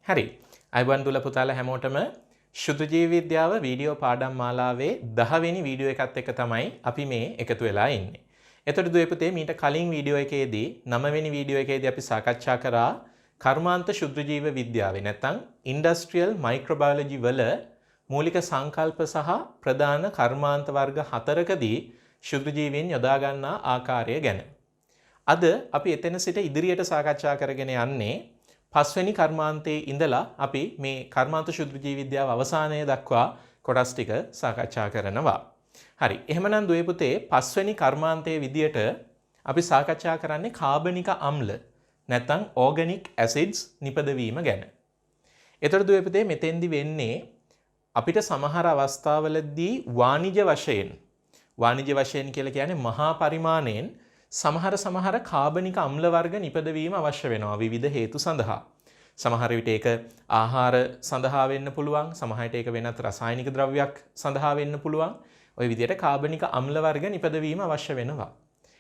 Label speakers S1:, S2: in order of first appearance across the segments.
S1: හරි. අයිබෝන් දුල පුතාලා හැමෝටම ශුද්ධ ජීව විද්‍යාව වීඩියෝ පාඩම් මාලාවේ 10 වෙනි වීඩියෝ එකත් එක්ක තමයි අපි මේ එකතු වෙලා ඉන්නේ. එතකොට දුවේ පුතේ මීට කලින් වීඩියෝ එකේදී 9 වෙනි වීඩියෝ එකේදී අපි සාකච්ඡා කරා කර්මාන්ත ශුද්ධ ජීව විද්‍යාවේ නැත්නම් ඉන්ඩස්ට්‍රියල් මයික්‍රෝබයොලොජි වල මූලික සංකල්ප සහ ප්‍රධාන කර්මාන්ත වර්ග 4කදී ශුද්ධ ජීවීන් යොදා ගන්නා ආකාරය ගැන. අද අපි එතන සිට ඉදිරියට සාකච්ඡා කරගෙන යන්නේ පස්වෙනි කර්මාන්තයේ ඉඳලා අපි මේ කර්මාන්ත ශුද්ධ ජීව විද්‍යාව අවසානයේ දක්වා කොටස් ටික සාකච්ඡා කරනවා. හරි. එහෙමනම් දුවේ පුතේ පස්වෙනි කර්මාන්තයේ විදියට අපි සාකච්ඡා කරන්නේ කාබනික අම්ල නැත්නම් ඕගනික් ඇසිඩ්ස් නිපදවීම ගැන. ඒතර දුවේ පුතේ මෙතෙන්දි වෙන්නේ අපිට සමහර අවස්ථාවලදී වාණිජ වශයෙන් කියලා කියන්නේ මහා පරිමාණයෙන් සමහර කාබනික අම්ල වර්ග නිපදවීම අවශ්‍ය වෙනවා විවිධ හේතු සඳහා. සමහර විට ඒක ආහාර සඳහා වෙන්න පුළුවන්, සමහර විට ඒක වෙනත් රසායනික ද්‍රව්‍යයක් සඳහා වෙන්න පුළුවන්. ওই විදිහට කාබනික අම්ල වර්ග නිපදවීම අවශ්‍ය වෙනවා.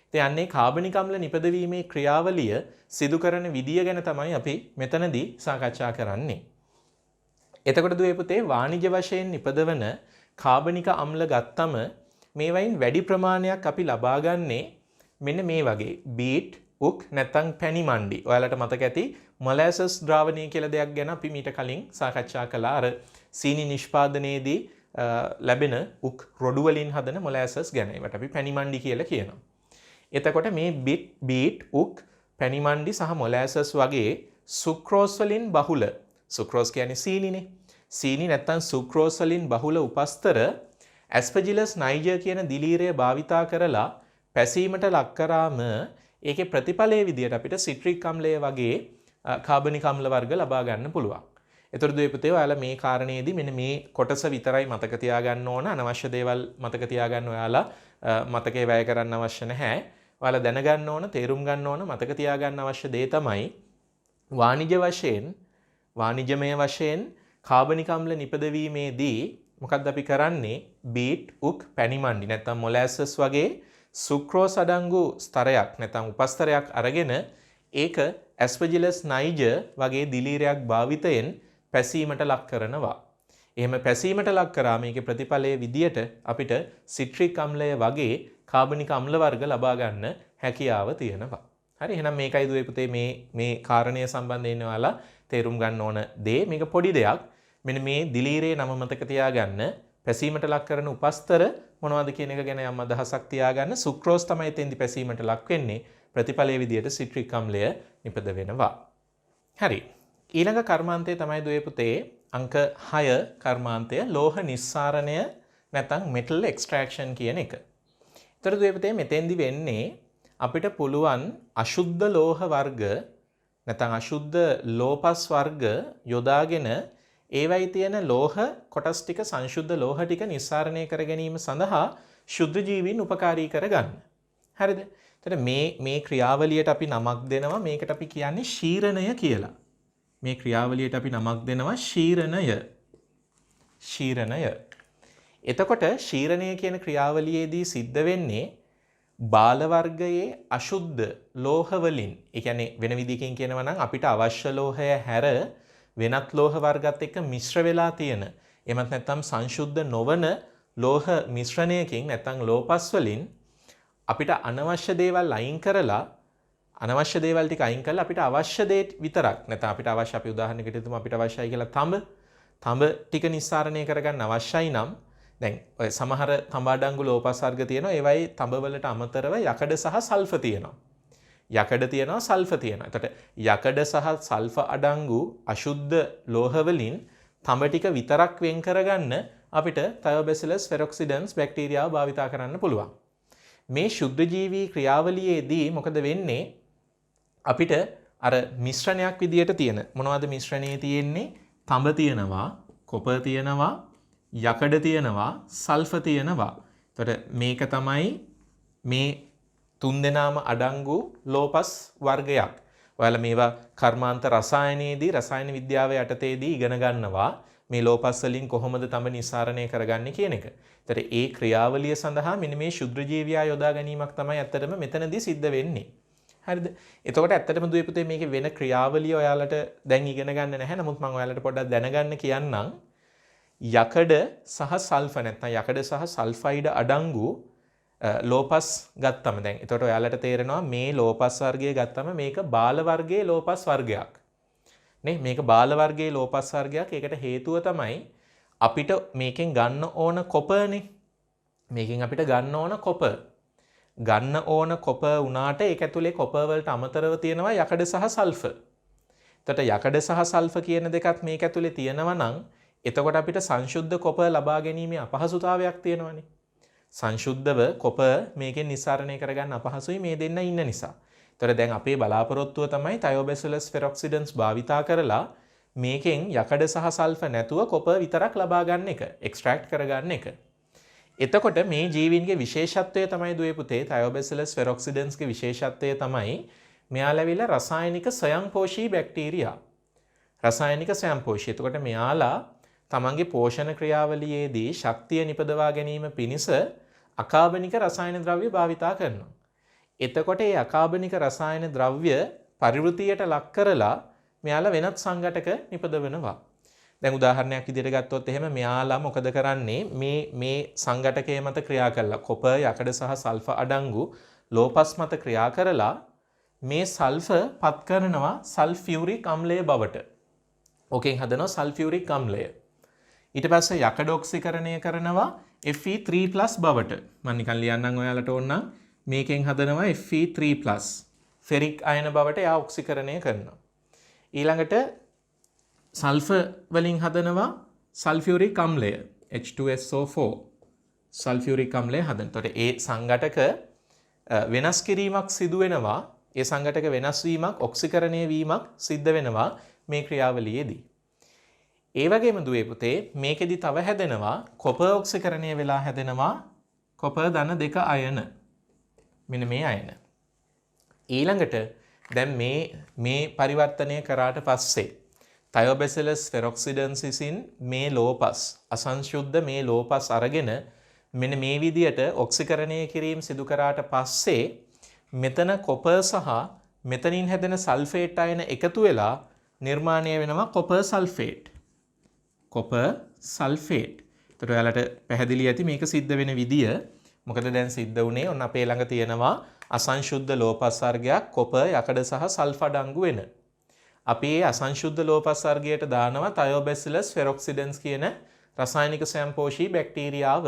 S1: ඉතින් අන්නේ කාබනික අම්ල නිපදවීමේ ක්‍රියාවලිය සිදු කරන විදිය ගැන තමයි අපි මෙතනදී සාකච්ඡා කරන්නේ. එතකොට දුවේ පුතේ වාණිජ වශයෙන් නිපදවන කාබනික අම්ල ගත්තම මේවයින් වැඩි ප්‍රමාණයක් අපි ලබා ගන්නේ මෙන්න මේ වගේ බීට් උක් නැත්නම් පැණි මණ්ඩි. ඔයාලට මතක ඇති මොලැසස් ද්‍රාවණය කියලා දෙයක් ගැන අපි මීට කලින් සාකච්ඡා කළා. අර සීනි නිෂ්පාදනයේදී ලැබෙන උක් රොඩු වලින් හදන මොලැසස් ගැන. ඒවට අපි පැණි මණ්ඩි කියලා කියනවා. එතකොට මේ බීට් උක් පැණි මණ්ඩි සහ මොලැසස් වගේ සුක්‍රෝස් වලින් බහුල, සුක්‍රෝස් කියන්නේ සීනිනේ. සීනි නැත්නම් සුක්‍රෝස් වලින් බහුල උපස්තර ඇස්පර්ජිලස් නයිජර් කියන දිලීරය භාවිතා කරලා පැසීමට ලක් කරාම ඒකේ ප්‍රතිඵලයේ විදියට අපිට සිට්‍රික් අම්ලය වගේ කාබනික අම්ල වර්ග ලබා ගන්න පුළුවන්. ඒතර දුවේ පුතේ ඔයාලා මේ කාරණේදී මෙන්න මේ කොටස විතරයි මතක තියාගන්න ඕන. අනවශ්‍ය දේවල් මතක තියාගන්න ඔයාලා මතකේ වැය කරන්න අවශ්‍ය නැහැ. ඔයාලා දැනගන්න ඕන, තේරුම් ගන්න ඕන, මතක තියාගන්න අවශ්‍ය දේ තමයි වාණිජමය වශයෙන් කාබනික අම්ල නිපදවීමේදී මොකක්ද අපි කරන්නේ? බීට් උක් පැණි මණ්ඩි නැත්නම් මොලැසස් වගේ සුක්‍රෝස් අඩංගු ස්තරයක් නැත්නම් උපස්තරයක් අරගෙන ඒක ඇස්පර්ජිලස් නයිජර් වගේ දිලීරයක් භාවිතයෙන් පැසීමට ලක් කරනවා. එහෙම පැසීමට ලක් කරාම මේකේ ප්‍රතිඵලයේ විදියට අපිට සිට්‍රික් අම්ලය වගේ කාබනික අම්ල වර්ග ලබා ගන්න හැකියාව තියෙනවා. හරි. එහෙනම් මේකයි දුවේ පුතේ මේ කාරණය සම්බන්ධයෙන් ඔයාලා තේරුම් ගන්න ඕන දේ. මේක පොඩි දෙයක්. මෙන්න මේ දිලීරේ නම මතක තියාගන්න. පැසීමට ලක් කරන උපස්තර මොනවද කියන එක ගැන යම් අදහසක් තියාගන්න. සුක්‍රෝස් තමයි එතෙන්දි පැසීමට ලක් වෙන්නේ. ප්‍රතිඵලයේ විදියට සිට්‍රික් අම්ලය නිපද වෙනවා. හරි. ඊළඟ කර්මාන්තය තමයි දුවේ පුතේ අංක 6 කර්මාන්තය ලෝහ නිස්සාරණය නැත්නම් මෙටල් එක්ස්ට්‍රැක්ෂන් කියන එක. ඒතර දුවේ පුතේ මෙතෙන්දි වෙන්නේ අපිට පුළුවන් අශුද්ධ ලෝහ වර්ග නැත්නම් අශුද්ධ ලෝපස් වර්ග යොදාගෙන ඒවයි තියෙන ලෝහ කොටස් ටික සංශුද්ධ ලෝහ ටික නිස්සාරණය කර ගැනීම සඳහා ශුද්ධ ජීවීන් උපකාරී කරගන්න. හරිද? එතකොට මේ ක්‍රියාවලියට අපි නමක් දෙනවා. මේකට අපි කියන්නේ ශීරණය කියලා. මේ ක්‍රියාවලියට අපි නමක් දෙනවා ශීරණය. එතකොට ශීරණය කියන ක්‍රියාවලියේදී සිද්ධ වෙන්නේ බාල වර්ගයේ අශුද්ධ ලෝහ වලින්, ඒ කියන්නේ වෙන විදිහකින් කියනවා නම් අපිට අවශ්‍ය ලෝහය හැර වෙනත් ලෝහ වර්ගات එක්ක මිශ්‍ර වෙලා තියෙන, එමත් නැත්නම් සංශුද්ධ නොවන ලෝහ මිශ්‍රණයකින් නැත්නම් ලෝපස් වලින් අපිට අනවශ්‍ය දේවල් අයින් කරලා අපිට අවශ්‍ය දේ විතරක් නැත්නම් අපිට අවශ්‍ය, අපි උදාහරණයකට හිතමු අපිට අවශ්‍යයි කියලා තඹ ටික නිස්සාරණය කරගන්න අවශ්‍යයි නම් දැන් ඔය සමහර තඹ අඩංගු ලෝපස් වර්ග තියෙනවා. ඒවයි තඹ වලට අමතරව යකඩ සහ සල්ෆර් තියෙනවා. යකඩ තියෙනවා, සල්ෆර් තියෙනවා. එතකොට යකඩ සහ සල්ෆර් අඩංගු අශුද්ධ ලෝහ වලින් තඹ ටික විතරක් වෙන් කරගන්න අපිට තයෝබැසිලස් ෆෙරොක්සිඩන්ස් බැක්ටීරියාව භාවිතා කරන්න පුළුවන්. මේ ශුද්ධ ජීවී ක්‍රියාවලියේදී මොකද වෙන්නේ? අපිට අර මිශ්‍රණයක් විදියට තියෙන මොනවද මිශ්‍රණයේ තියෙන්නේ? තඹ තියෙනවා, කොපර් තියෙනවා, යකඩ තියෙනවා, සල්ෆර් තියෙනවා. එතකොට මේක තමයි මේ තුන් දෙනාම අඩංගු ලෝපස් වර්ගයක්. ඔයාලා මේවා කර්මාන්ත රසායනයේදී, රසායන විද්‍යාව යටතේදී ඉගෙන ගන්නවා. මේ ලෝපස් වලින් කොහොමද තඹ නිස්සාරණය කරගන්නේ කියන එක. ඒතර ඒ ක්‍රියාවලිය සඳහා මෙන්න මේ ශුද්ධ ජීවියා යොදා ගැනීමක් තමයි ඇත්තටම මෙතනදී සිද්ධ වෙන්නේ. හරිද? එතකොට ඇත්තටම දුවේ පුතේ මේකේ වෙන ක්‍රියාවලිය ඔයාලට දැන් ඉගෙන ගන්න නැහැ. නමුත් මම ඔයාලට පොඩ්ඩක් දැනගන්න කියන්නම්. යකඩ සහ සල්ෆර් නැත්නම් යකඩ සහ සල්ෆයිඩ් අඩංගු ලෝපස් ගත්තම දැන් එතකොට ඔයාලට තේරෙනවා මේ ලෝපස් වර්ගය ගත්තම මේක බාල වර්ගයේ ලෝපස් වර්ගයක්. නේ මේක බාල වර්ගයේ ලෝපස් වර්ගයක්. ඒකට හේතුව තමයි අපිට මේකෙන් ගන්න ඕන කොපර්නේ. මේකෙන් අපිට ගන්න ඕන කොපර්. ගන්න ඕන කොපර් වුණාට ඒක ඇතුලේ කොපර් වලට අමතරව තියෙනවා යකඩ සහ සල්ෆර්. එතකොට යකඩ සහ සල්ෆර් කියන දෙකත් මේක ඇතුලේ තියෙනවා නම් එතකොට අපිට සංශුද්ධ කොපර් ලබා ගැනීමේ අපහසුතාවයක් තියෙනවානේ. සංශුද්ධව කොපර් මේකෙන් නිස්සාරණය කරගන්න අපහසුයි මේ දෙන්න ඉන්න නිසා. එතකොට දැන් අපේ බලාපොරොත්තුව තමයි thioBacillus ferroxidans භාවිතා කරලා මේකෙන් යකඩ සහ සල්ෆර් නැතුව කොපර් විතරක් ලබා ගන්න එක, එක්ස්ට්‍රැක්ට් කරගන්න එක. එතකොට මේ ජීවීන්ගේ විශේෂත්වය තමයි දුවේ පුතේ thioBacillus ferroxidans ගේ විශේෂත්වය තමයි මෙයාලා ඇවිල්ලා රසායනික ස්වයංපෝෂී බැක්ටීරියා. රසායනික ස්වයංපෝෂී. එතකොට මෙයාලා තමන්ගේ පෝෂණ ක්‍රියාවලියේදී ශක්තිය නිපදවා ගැනීම පිණිස අකාබනික රසායන ද්‍රව්‍ය භාවිතා කරනවා. එතකොට මේ අකාබනික රසායන ද්‍රව්‍ය පරිවෘතියට ලක් කරලා මෙයාලා වෙනත් සංඝටක නිපදවනවා. දැන් උදාහරණයක් විදිහට ගත්තොත් එහෙම මෙයාලා මොකද කරන්නේ මේ සංඝටකයේ මත ක්‍රියා කරලා කොපර් යකඩ සහ සල්ෆර් අඩංගු ලෝපස් මත ක්‍රියා කරලා මේ සල්ෆර් පත් කරනවා සල්ෆියුරික් අම්ලය බවට. ඕකෙන් හදනවා සල්ෆියුරික් අම්ලය. ඊට පස්සේ යකඩ ඔක්සිකරණය කරනවා Fe3+ බවට. මම නිකන් ලියන්නම් ඔයාලට ඕන මේකෙන් හදනවා Fe3+ ෆෙරික් අයන බවට එයා ඔක්සිකරණය කරනවා. ඊළඟට සල්ෆර් වලින් හදනවා සල්ෆියුරික් අම්ලය H2SO4 සල්ෆියුරික් අම්ලය හදන. එතකොට ඒ සංඝටක වෙනස් කිරීමක් සිදු වෙනවා. ඒ සංඝටක වෙනස් වීමක් ඔක්සිකරණය වීමක් සිද්ධ වෙනවා මේ ක්‍රියාවලියේදී. ඒ වගේම දුවේ පුතේ මේකෙදි තව හැදෙනවා කොපර් ඔක්සිකරණය වෙලා හැදෙනවා කොපර් ධන 2 අයන. මෙන්න මේ අයන. ඊළඟට දැන් මේ පරිවර්තනය කරාට පස්සේ thioBacillus ferroxidans විසින් මේ ලෝපස් අසංශුද්ධ මේ ලෝපස් අරගෙන මෙන්න මේ විදියට ඔක්සිකරණය කිරීම සිදු කරාට පස්සේ මෙතන කොපර් සහ මෙතනින් හැදෙන සල්ෆේට් අයන එකතු වෙලා නිර්මාණය වෙනවා කොපර් සල්ෆේට්. Copper sulphate. ඒතර ඔයාලට පැහැදිලි ඇති මේක සිද්ධ වෙන විදිය. මොකද දැන් සිද්ධ වුණේ ඔන්න අපේ ළඟ තියෙනවා අසංශුද්ධ ලෝපස් වර්ගයක් කොපර් යකඩ සහ සල්ෆර් අඩංගු වෙන. අපි මේ අසංශුද්ධ ලෝපස් වර්ගයට දානවා thioBacillus ferroxidans කියන රසායනික ස්වයංපෝෂී බැක්ටීරියාව.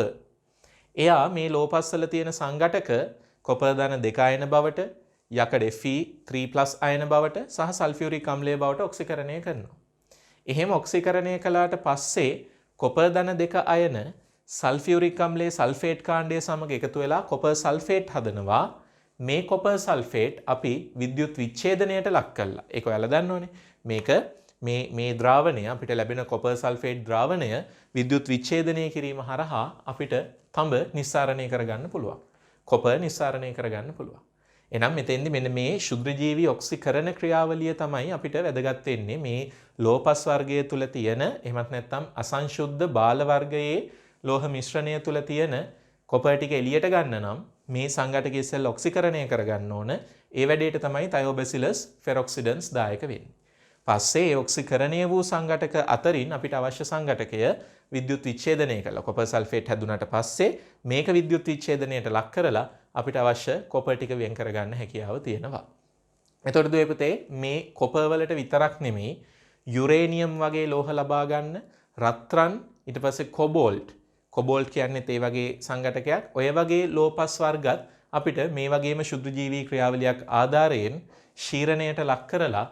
S1: එයා මේ ලෝපස් වල තියෙන සංඝටක කොපර් ධන 2 අයන බවට, යකඩ Fe3+ අයන බවට සහ සල්ෆියුරික් අම්ලය බවට ඔක්සිකරණය කරනවා. එහෙම ඔක්සිකරණය කළාට පස්සේ කොපර් ධන 2 අයන සල්ෆියුරික් අම්ලයේ සල්ෆේට් කාණ්ඩය සමග එකතු වෙලා කොපර් සල්ෆේට් හදනවා. මේ කොපර් සල්ෆේට් අපි විද්‍යුත් විච්ඡේදනයට ලක් කළා. ඒක ඔයාලා දන්නවනේ. මේක මේ ද්‍රාවණය අපිට ලැබෙන කොපර් සල්ෆේට් ද්‍රාවණය විද්‍යුත් විච්ඡේදනය කිරීම හරහා අපිට තඹ නිස්සාරණය කරගන්න පුළුවන්. කොපර් නිස්සාරණය කරගන්න පුළුවන්. එහෙනම් මෙතෙන්දි මෙන්න මේ ශුද්ධජීවී ඔක්සිකරණ ක්‍රියාවලිය තමයි අපිට වැදගත් වෙන්නේ මේ ලෝපස් වර්ගය තුල තියෙන එහෙමත් නැත්නම් අසංශුද්ධ බාල වර්ගයේ ලෝහ මිශ්‍රණය තුල තියෙන කොපර් ටික එළියට ගන්න නම් මේ සංඝටක ඉස්සෙල් ඔක්සිකරණය කරගන්න ඕන. ඒ වැඩේට තමයි thioBacillus ferroxidans දායක වෙන්නේ. පස්සේ ඒ ඔක්සිකරණය වූ සංඝටක අතරින් අපිට අවශ්‍ය සංඝටකය විද්‍යුත් විච්ඡේදනය කළා. කොපර් සල්ෆේට් හැදුනට පස්සේ මේක විද්‍යුත් විච්ඡේදනයට ලක් කරලා අපිට අවශ්‍ය කොපර් ටික වෙන් කරගන්න හැකියාව තියෙනවා. එතකොට දුවේ පුතේ මේ කොපර් වලට විතරක් නෙමෙයි යුරේනියම් වගේ ලෝහ ලබා ගන්න, රත්රන්, ඊට පස්සේ කොබෝල්ට් කියන්නේත් ඒ වගේ සංඝටකයක්. ඔය වගේ ලෝපස් වර්ගත් අපිට මේ වගේම ශුද්ධ ජීවී ක්‍රියාවලියක් ආධාරයෙන් ශීරණයට ලක් කරලා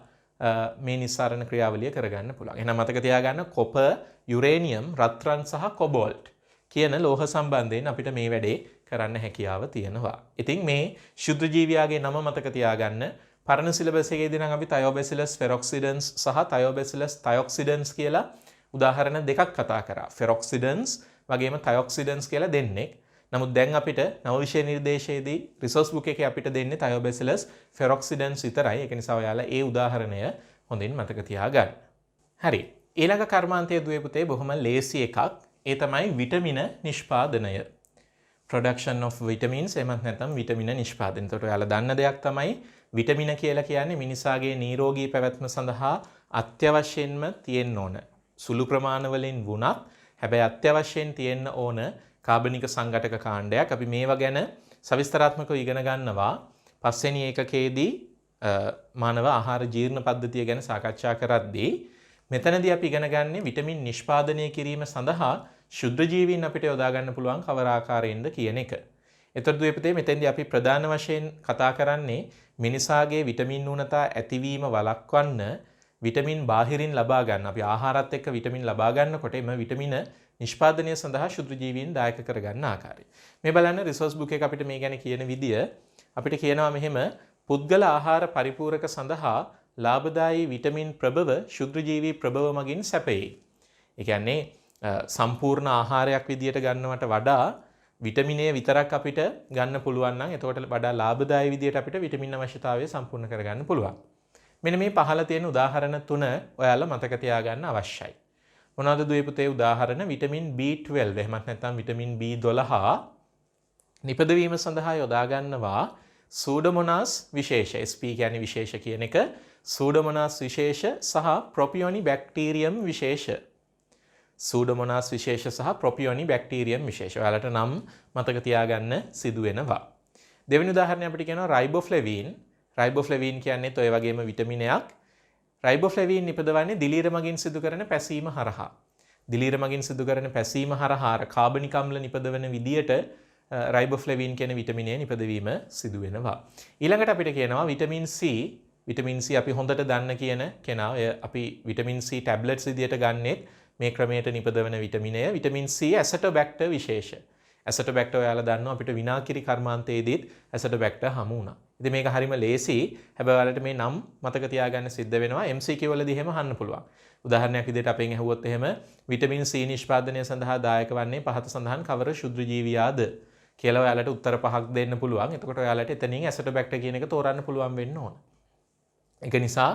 S1: මේ නිස්සාරණ ක්‍රියාවලිය කරගන්න පුළුවන්. එහෙනම් මතක තියාගන්න කොපර්, යුරේනියම්, රත්රන් සහ කොබෝල්ට් කියන ලෝහ සම්බන්ධයෙන් අපිට මේ වැඩේ කරන්න හැකියාව තියෙනවා. ඉතින් මේ ශුද්ධ ජීවියාගේ නම මතක තියාගන්න. පරණ සිලබස් එකේදී නම් අපි thioBacillus ferroxidans සහ thioBacillus thioxidans කියලා උදාහරණ දෙකක් කතා කරා. ferroxidans වගේම thioxidans කියලා දෙන්නේ. නමුත් දැන් අපිට නව විෂය නිර්දේශයේදී රිසෝස් බුක් එකේ අපිට දෙන්නේ thioBacillus ferroxidans විතරයි. ඒක නිසා ඔයාලා ඒ උදාහරණය හොඳින් මතක තියාගන්න. හරි. ඊළඟ කර්මාන්තයේ දුවේ පුතේ බොහොම ලේසි එකක්. ඒ තමයි විටමින නිෂ්පාදනය. production of vitamins එහෙමත් නැත්නම් විටමින නිෂ්පාදනය. එතකොට ඔයාලා දන්න දෙයක් තමයි විටමින කියලා කියන්නේ මිනිසාගේ නිරෝගී පැවැත්ම සඳහා අත්‍යවශ්‍යයෙන්ම තියෙන්න ඕන. සුළු ප්‍රමාණවලින් වුණත් හැබැයි අත්‍යවශ්‍යයෙන් තියෙන්න ඕන කාබනික සංඝටක කාණ්ඩයක්. අපි මේවා ගැන සවිස්තරාත්මකව ඉගෙන ගන්නවා පස්වෙනි ඒකකයේදී මානව ආහාර ජීර්ණ පද්ධතිය ගැන සාකච්ඡා කරද්දී මෙතනදී අපි ඉගෙන ගන්නේ විටමින් නිෂ්පාදනය කිරීම සඳහා ශුද්ධ ජීවීන් අපිට යොදා ගන්න පුළුවන් කවර ආකාරයෙන්ද කියන එක. එතකොට දුවේපතේ මෙතෙන්දී අපි ප්‍රධාන වශයෙන් කතා කරන්නේ මිනිසාගේ විටමින් න්‍යූනතා ඇතිවීම වළක්වන්න විටමින් බාහිරින් ලබා ගන්න. අපි ආහාරات එක්ක විටමින් ලබා ගන්නකොට එම විටමින නිෂ්පාදනය සඳහා ශුද්ධ ජීවීන් දායක කර ගන්න ආකාරය. මේ බලන්න රිසෝස් බුක් එක අපිට මේ ගැන කියන විදිය අපිට කියනවා මෙහෙම පුද්ගල ආහාර පරිපූරක සඳහා ලාභදායී විටමින් ප්‍රභව ශුද්ධ ජීවී ප්‍රභව මගින් සැපේ. ඒ කියන්නේ සම්පූර්ණ ආහාරයක් විදියට ගන්නවට වඩා විටමින් A විතරක් අපිට ගන්න පුළුවන් නම් එතකොට වඩා ලාභදායී විදියට අපිට විටමින් අවශ්‍යතාවය සම්පූර්ණ කරගන්න පුළුවන්. මෙන්න මේ පහළ තියෙන උදාහරණ 3 ඔයාලා මතක තියාගන්න අවශ්‍යයි. මොනවද දුවේ පුතේ උදාහරණ? විටමින් B12 එහෙමත් නැත්නම් විටමින් B12 නිපදවීම සඳහා යොදා ගන්නවා සූඩෝමෝනාස් විශේෂ. SP කියන්නේ විශේෂ කියන එක. සූඩෝමෝනාස් විශේෂ සහ ප්‍රොපියෝනි බැක්ටීරියම් විශේෂ. සූඩෝමෝනාස් විශේෂ සහ ප්‍රොපියෝනි බැක්ටීරියම් විශේෂ. ඔයාලට නම් මතක තියාගන්න සිදු වෙනවා. දෙවෙනි උදාහරණය අපිට කියනවා රයිබෝෆ්ලැවින්. රයිබෝෆ්ලැවින් කියන්නේත් ඔය වගේම විටමිනයක්. රයිබෝෆ්ලැවින් නිපදවන්නේ දිලීර මගින් සිදු කරන පැසීම හරහා. දිලීර මගින් සිදු කරන පැසීම හරහා කාබනික අම්ල නිපදවන විදියට රයිබෝෆ්ලැවින් කියන විටමිනය නිපදවීම සිදු වෙනවා. ඊළඟට අපිට කියනවා විටමින් C. විටමින් C අපි හොඳට දන්න කියන කෙනා. අපි විටමින් C ටැබ්ලට්ස් විදියට ගන්නෙත් මේ ක්‍රමයට නිපදවන විටමිනය. විටමින් C ඇසටෝබැක්ටර් විශේෂ. ඇසටෝබැක්ටර් ඔයාලා දන්නවා අපිට විනාකිරි කර්මාන්තයේදීත් ඇසටෝබැක්ටර් හමු වුණා. ඉතින් මේක හරිම ලේසි. හැබැයි ඔයාලට මේ නම් මතක තියාගන්න සිද්ධ වෙනවා. MCQ වලදී එහෙම අහන්න පුළුවන්. උදාහරණයක් විදිහට අපෙන් ඇහුවොත් එහෙම විටමින් C නිෂ්පාදනය සඳහා දායක වන්නේ පහත සඳහන් කවර ශුද්ධ ජීවියාද කියලා ඔයාලට උත්තර 5ක් දෙන්න පුළුවන්. එතකොට ඔයාලට එතනින් ඇසටෝබැක්ටර් කියන එක තෝරන්න පුළුවන් වෙන්න ඕන. ඒක නිසා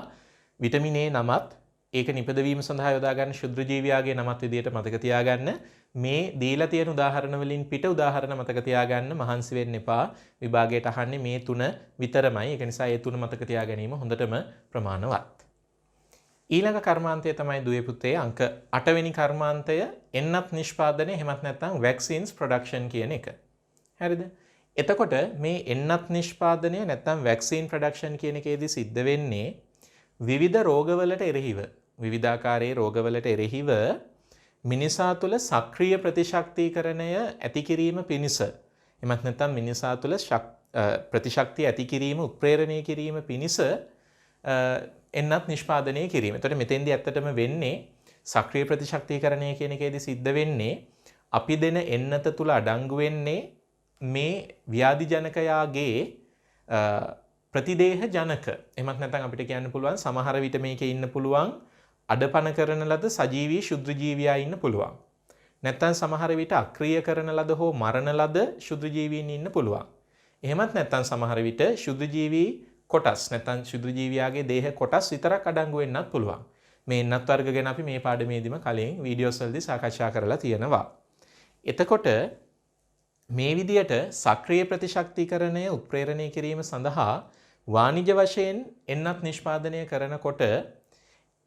S1: විටමින් A නමත් ඒක නිපදවීම සඳහා යොදා ගන්න ශුද්ධ ජීවියාගේ නමත් විදිහට මතක තියාගන්න. මේ දීලා තියෙන උදාහරණ වලින් පිට උදාහරණ මතක තියාගන්න මහන්සි වෙන්න එපා. විභාගයට අහන්නේ මේ 3 විතරමයි. ඒක නිසා මේ 3 මතක තියා ගැනීම හොඳටම ප්‍රමාණවත්. ඊළඟ කර්මාන්තය තමයි දුවේ පුතේ අංක 8 වෙනි කර්මාන්තය එන්නත් නිෂ්පාදනය එහෙමත් නැත්නම් වැක්සින්ස් ප්‍රොඩක්ෂන් කියන එක. හරිද? එතකොට මේ එන්නත් නිෂ්පාදනය නැත්නම් වැක්සින් ප්‍රොඩක්ෂන් කියන එකේදී සිද්ධ වෙන්නේ විවිධ රෝගවලට එරෙහිව විවිධාකාරයේ රෝගවලට එරෙහිව මිනිසා තුළ සක්‍රීය ප්‍රතිශක්තිකරණය ඇති කිරීම පිණිස එමත් නැත්නම් මිනිසා තුළ ප්‍රතිශක්තිය ඇති කිරීම උත්ප්‍රේරණය කිරීම පිණිස එන්නත් නිෂ්පාදනය කිරීම. එතකොට මෙතෙන්දී ඇත්තටම වෙන්නේ සක්‍රීය ප්‍රතිශක්තිකරණය කියන එකේදී සිද්ධ වෙන්නේ අපි දෙන එන්නත තුළ අඩංගු වෙන්නේ මේ ව්‍යාධි ජනකයාගේ ප්‍රතිදේහ ජනක. එහෙමත් නැත්නම් අපිට කියන්න පුළුවන් සමහර විට මේකේ ඉන්න පුළුවන් අඩපණ කරන ලද සජීවී ශුද්ධ ජීවියා ඉන්න පුළුවන්. නැත්නම් සමහර විට අක්‍රීය කරන ලද හෝ මරණ ලද ශුද්ධ ජීවීන් ඉන්න පුළුවන්. එහෙමත් නැත්නම් සමහර විට ශුද්ධ ජීවී කොටස් නැත්නම් ශුද්ධ ජීවියාගේ දේහ කොටස් විතරක් අඩංගු වෙන්නත් පුළුවන්. මේ එන්නත් වර්ග ගැන අපි මේ පාඩමේදීම කලින් වීඩියෝස් වලදී සාකච්ඡා කරලා තියෙනවා. එතකොට මේ විදියට සක්‍රීය ප්‍රතිශක්තිකරණය උත්ප්‍රේරණය කිරීම සඳහා වාණිජ්‍ය වශයෙන් එන්නත් නිෂ්පාදනය කරනකොට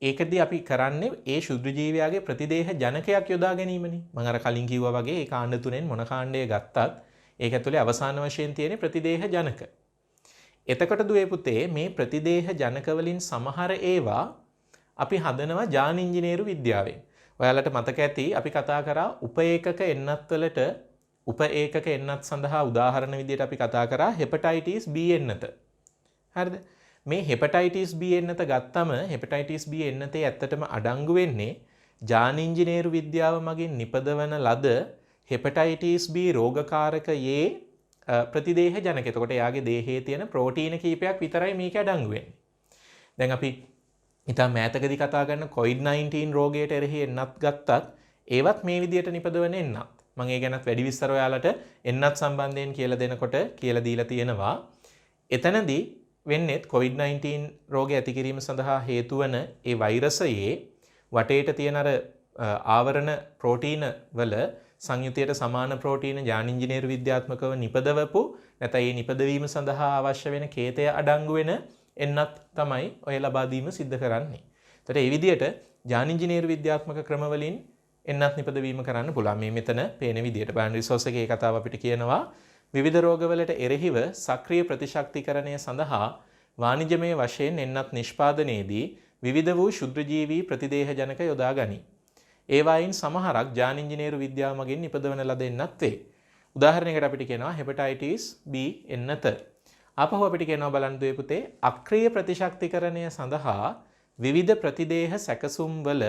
S1: ඒකදී අපි කරන්නේ ඒ ශුද්ධ ජීවියාගේ ප්‍රතිදේහ ජනකයක් යොදා ගැනීමනේ. මම අර කලින් කිව්වා වගේ ඒ කාණ්ඩ තුනෙන් මොන කාණ්ඩය ගත්තත් ඒක ඇතුලේ අවසාන වශයෙන් තියෙන ප්‍රතිදේහ ජනක. එතකොට දුවේ පුතේ මේ ප්‍රතිදේහ ජනක වලින් සමහර ඒවා අපි හදනවා ජාන ඉංජිනේරු විද්‍යාවෙන්. ඔයාලට මතක ඇති අපි කතා කරා උපේකක එන්නත් වලට උපේකක එන්නත් සඳහා උදාහරණ විදිහට අපි කතා කරා හෙපටයිටිස් B එන්නත. හරිද? මේ හෙපටයිටිස් B එන්නත ගත්තම හෙපටයිටිස් B එන්නතේ ඇත්තටම අඩංගු වෙන්නේ ජාන ඉංජිනේරු විද්‍යාව මගින් නිපදවන ලද හෙපටයිටිස් B රෝගකාරකයේ ප්‍රතිදේහ ජනක. එතකොට එයාගේ දේහයේ තියෙන ප්‍රෝටීන කීපයක් විතරයි මේක අඩංගු වෙන්නේ. දැන් අපි ඉතින් මෑතකදී කතා කරන COVID-19 රෝගයට එරෙහි එන්නත් ගත්තත් ඒවත් මේ විදියට නිපදවන එන්නත්. මම ඒ ගැනත් වැඩි විස්තර ඔයාලට එන්නත් සම්බන්ධයෙන් කියලා දෙනකොට කියලා දීලා තියෙනවා. එතනදී වෙන්නේ COVID-19 රෝගය ඇති කිරීම සඳහා හේතු වන ඒ වෛරසයේ වටේට තියෙන අර ආවරණ ප්‍රෝටීන වල සංයුතියට සමාන ප්‍රෝටීන ජාන ඉංජිනේරු විද්‍යාත්මකව නිපදවපු නැත්නම් ඒ නිපදවීම සඳහා අවශ්‍ය වෙන කේතය අඩංගු වෙන එන්නත් තමයි ඔය ලබා දීම සිද්ධ කරන්නේ. ඒතර ඒ විදිහට ජාන ඉංජිනේරු විද්‍යාත්මක ක්‍රමවලින් එන්නත් නිපදවීම කරන්න පුළුවන්. මේ මෙතන පේන විදිහට බලන්න රිසෝස් එකේ කතාව අපිට කියනවා විවිධ රෝගවලට එරෙහිව සක්‍රීය ප්‍රතිශක්තිකරණය සඳහා වාණිජමය වශයෙන් එන්නත් නිෂ්පාදනයේදී විවිධ වූ ක්ෂුද්‍රජීවී ප්‍රතිදේහ ජනක යොදා ගනී. ඒවායින් සමහරක් ජාන ඉංජිනේරු විද්‍යාව මගින් නිපදවන ලද එන්නත් වේ. උදාහරණයකට අපිට කියනවා හෙපටයිටිස් B එන්නත. ආපහු අපිට කියනවා බලන්න දුවේ පුතේ අක්‍රීය ප්‍රතිශක්තිකරණය සඳහා විවිධ ප්‍රතිදේහ සැකසුම් වල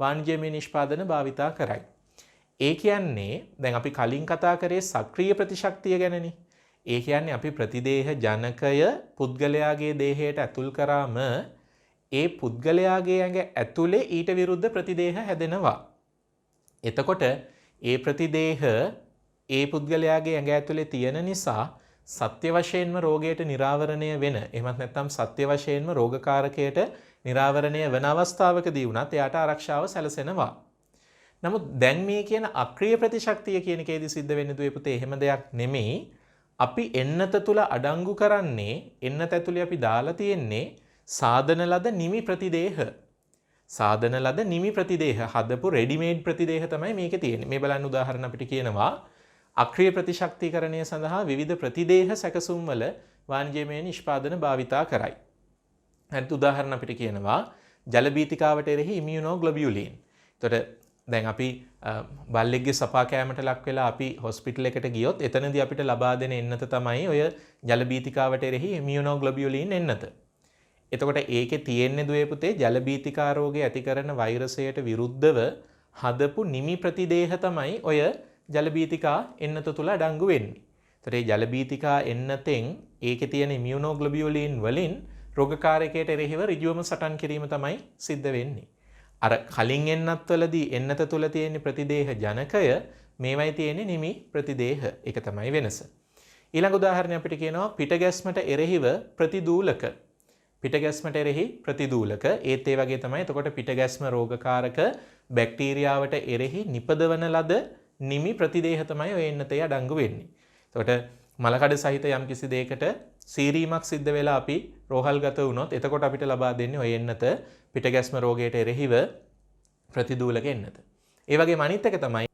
S1: වාණිජමය නිෂ්පාදන භාවිතා කරයි. ඒ කියන්නේ දැන් අපි කලින් කතා කරේ සක්‍රීය ප්‍රතිශක්තිය ගැනනේ. ඒ කියන්නේ අපි ප්‍රතිදේහ ජනකය පුද්ගලයාගේ දේහයට ඇතුල් කරාම ඒ පුද්ගලයාගේ ඇඟ ඇතුලේ ඊට විරුද්ධ ප්‍රතිදේහ හැදෙනවා. එතකොට ඒ ප්‍රතිදේහ ඒ පුද්ගලයාගේ ඇඟ ඇතුලේ තියෙන නිසා සත්‍ය වශයෙන්ම රෝගයට නිරාවරණය වෙන එහෙමත් නැත්නම් සත්‍ය වශයෙන්ම රෝගකාරකයට නිරාවරණය වන අවස්ථාවකදී වුණත් එයාට ආරක්ෂාව සැලසෙනවා. නමුත් දැන් මේ කියන අක්‍රීය ප්‍රතිශක්තිය කියන එකේදී සිද්ධ වෙන්නේ දුවේ පුතේ එහෙම දෙයක් නෙමෙයි. අපි එන්නත තුල අඩංගු කරන්නේ එන්නත ඇතුලේ අපි දාලා තියෙන්නේ සාධන ලද නිමි ප්‍රතිදේහ. සාධන ලද නිමි ප්‍රතිදේහ හදපු රෙඩිමේඩ් ප්‍රතිදේහ තමයි මේකේ තියෙන්නේ. මේ බලන්න උදාහරණ අපිට කියනවා අක්‍රීය ප්‍රතිශක්තිකරණය සඳහා විවිධ ප්‍රතිදේහ සැකසුම් වල වාණිජමය නිෂ්පාදන භාවිතා කරයි. හරිද? උදාහරණ අපිට කියනවා ජල බීතිකාවට එරෙහි ඉමියුනෝග්ලොබියුලින්. එතකොට දැන් අපි බල්ලෙක්ගේ සපා කෑමට ලක් වෙලා අපි හොස්පිටල් එකට ගියොත් එතනදී අපිට ලබා දෙන එන්නත තමයි ඔය ජල බීතිකාවට එරෙහි ඉමියුනෝග්ලොබියුලින් එන්නත. එතකොට ඒකේ තියෙන්නේ දුවේ පුතේ ජල බීතිකා රෝගය ඇති කරන වෛරසයට විරුද්ධව හදපු නිමි ප්‍රතිදේහ තමයි ඔය ජල බීතිකා එන්නත තුල අඩංගු වෙන්නේ. ඒතර මේ ජල බීතිකා එන්නතෙන් ඒකේ තියෙන ඉමියුනෝග්ලොබියුලින් වලින් රෝගකාරකයට එරෙහිව ඍජුවම සටන් කිරීම තමයි සිද්ධ වෙන්නේ. අර කලින් එන්නත් වලදී එන්නත තුල තියෙන ප්‍රතිදේහ ජනකය මේවයි තියෙන්නේ නිමි ප්‍රතිදේහ. ඒක තමයි වෙනස. ඊළඟ උදාහරණය අපිට කියනවා පිටගැස්මට එරෙහිව ප්‍රතිදූලක. පිටගැස්මට එරෙහි ප්‍රතිදූලක ඒත් ඒ වගේ තමයි. එතකොට පිටගැස්ම රෝගකාරක බැක්ටීරියාවට එරෙහි නිපදවන ලද නිමි ප්‍රතිදේහ තමයි ඔය එන්නතේ අඩංගු වෙන්නේ. එතකොට මලකඩ සහිත යම්කිසි දෙයකට සීරීමක් සිද්ධ වෙලා අපි රෝහල්ගත වුණොත් එතකොට අපිට ලබා දෙන්නේ ඔය එන්නත පිටගැස්ම රෝගයට එරෙහිව ප්‍රතිදූලක එන්නත. ඒ වගේම අනිත් එක තමයි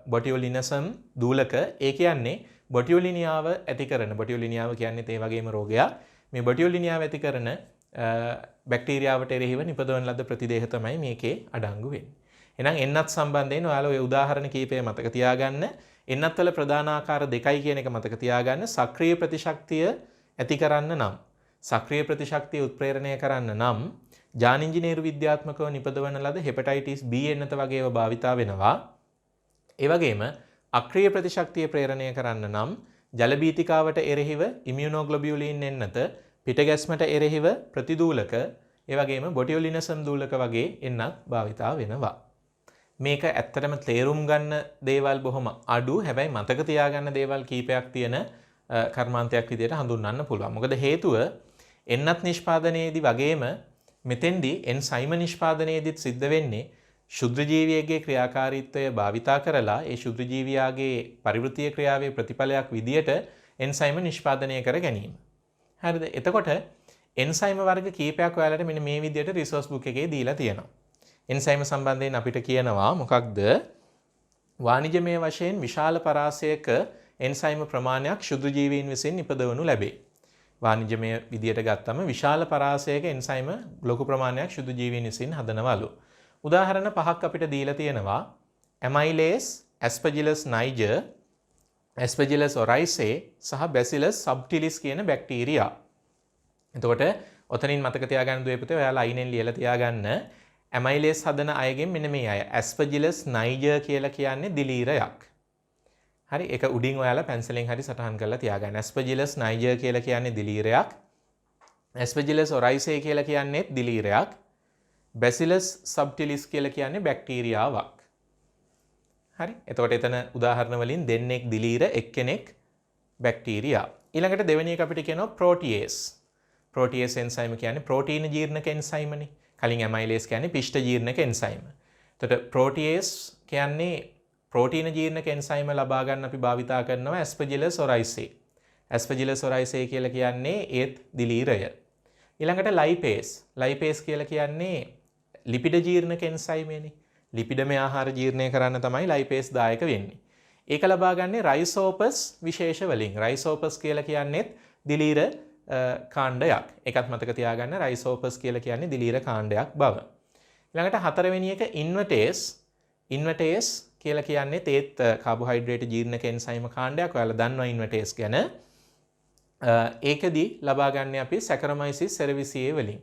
S1: බොටියොලිනසම් දූලක. ඒ කියන්නේ බොටියොලිනියාව ඇති කරන බොටියොලිනියාව කියන්නේ ඒ වගේම රෝගයක්. මේ බොටියොලිනියාව ඇති කරන බැක්ටීරියාවට එරෙහිව නිපදවන ලද ප්‍රතිදේහ තමයි මේකේ අඩංගු වෙන්නේ. එහෙනම් එන්නත් සම්බන්ධයෙන් ඔයාලා ඔය උදාහරණ කීපය මතක තියාගන්න. එන්නත් වල ප්‍රධාන ආකාර දෙකයි කියන එක මතක තියාගන්න. සක්‍රීය ප්‍රතිශක්තිය ඇති කරන්න නම් සක්‍රීය ප්‍රතිශක්තිය උත්ප්‍රේරණය කරන්න නම් ජාන ඉංජිනේරු විද්‍යාත්මකව නිපදවන ලද හෙපටයිටිස් B එන්නත වගේ ඒවා භාවිතා වෙනවා. ඒ වගේම අක්‍රීය ප්‍රතිශක්තිය ප්‍රේරණය කරන්න නම් ජල බීතිකාවට එරෙහිව ඉමියුනෝග්ලොබියුලින් එන්නත, පිටගැස්මට එරෙහිව ප්‍රතිදූලක, ඒ වගේම බොටියොලිනසම් දූලක වගේ එන්නත් භාවිතා වෙනවා. මේක ඇත්තටම තේරුම් ගන්න දේවල් බොහොම අඩු. හැබැයි මතක තියාගන්න දේවල් කීපයක් තියෙන කර්මාන්තයක් විදිහට හඳුන්වන්න පුළුවන්. මොකද හේතුව එන්නත් නිෂ්පාදනයේදී වගේම මෙතෙන්දී එන්සයිම නිෂ්පාදනයේදීත් සිද්ධ වෙන්නේ ක්ෂුද්‍රජීවියෙක්ගේ ක්‍රියාකාරීත්වය භාවිතා කරලා ඒ ක්ෂුද්‍රජීවියාගේ පරිවෘත්තීය ක්‍රියාවේ ප්‍රතිඵලයක් විදියට එන්සයිම නිෂ්පාදනය කර ගැනීම. හරිද? එතකොට එන්සයිම වර්ග කීපයක් ඔයාලට මෙන්න මේ විදියට රිසෝස් බුක් එකේ දීලා තියෙනවා. එන්සයිම සම්බන්ධයෙන් අපිට කියනවා මොකක්ද? වාණිජමය වශයෙන් විශාල පරාසයක එන්සයිම ප්‍රමාණයක් ක්ෂුද්‍රජීවීන් විසින් නිපදවනු ලැබේ. වාණිජමය විදියට ගත්තම විශාල පරාසයක එන්සයිම ලොකු ප්‍රමාණයක් ක්ෂුද්‍රජීවීන් විසින් හදනවලු. උදාහරණ පහක් අපිට දීලා තියෙනවා. ඇමයිලේස්, ඇස්පර්ජිලස් නයිජර්, ඇස්පර්ජිලස් ඔරයිසේ සහ බැසිලස් සබ්ටිලිස් කියන බැක්ටීරියා. එතකොට ඔතනින් මතක තියාගන්න දුවේ පුතේ ඔයාලා අයිනෙන් ලියලා තියාගන්න. ඇමයිලේස් හදන අයගෙන් මෙන්න මේ අය. ඇස්පර්ජිලස් නයිජර් කියලා කියන්නේ දිලීරයක්. හරි, ඒක උඩින් ඔයාලා පැන්සලෙන් හරි සටහන් කරලා තියාගන්න. ඇස්පර්ජිලස් නයිජර් කියලා කියන්නේ දිලීරයක්. ඇස්පර්ජිලස් ඔරයිසේ කියලා කියන්නේත් දිලීරයක්. බැසිලස් සබ්ටිලිස් කියලා කියන්නේ බැක්ටීරියාවක්. හරි, එතකොට එතන උදාහරණ වලින් දෙන්නෙක් දිලීර, එක්කෙනෙක් බැක්ටීරියා. ඊළඟට දෙවෙනි එක අපිට කියනවා ප්‍රෝටියේස්. ප්‍රෝටියේස් එන්සයිම කියන්නේ ප්‍රෝටීන ජීර්ණක එන්සයිමනේ. කලින් ඇමයිලේස් කියන්නේ පිෂ්ඨ ජීර්ණක එන්සයිම. එතකොට ප්‍රෝටියේස් කියන්නේ ප්‍රෝටීන ජීර්ණක එන්සයිම ලබා ගන්න අපි භාවිතා කරනවා Aspergillus oryzae. Aspergillus oryzae කියලා කියන්නේ ඒත් දිලීරය. ඊළඟට ලයිපේස්. ලයිපේස් කියලා කියන්නේ ලිපිඩ ජීර්ණක එන්සයිමේනේ. ලිපිඩමය ආහාර ජීර්ණය කරන්න තමයි ලයිපේස් දායක වෙන්නේ. ඒක ලබා ගන්නේ රයිසෝපස් විශේෂ වලින්. රයිසෝපස් කියලා කියන්නේත් දිලීර කාණ්ඩයක්. ඒකත් මතක තියාගන්න රයිසෝපස් කියලා කියන්නේ දිලීර කාණ්ඩයක් බව. ඊළඟට හතරවෙනි එක ඉන්වර්ටේස්. ඉන්වර්ටේස් කියලා කියන්නේ තේත් කාබෝහයිඩ්‍රේට් ජීර්ණක එන්සයිම කාණ්ඩයක්. ඔයාලා දන්නවා ඉන්වර්ටේස් ගැන. ඒකදී ලබා ගන්න අපි සැකරොමයිසිස් සෙරවිසියේ වලින්.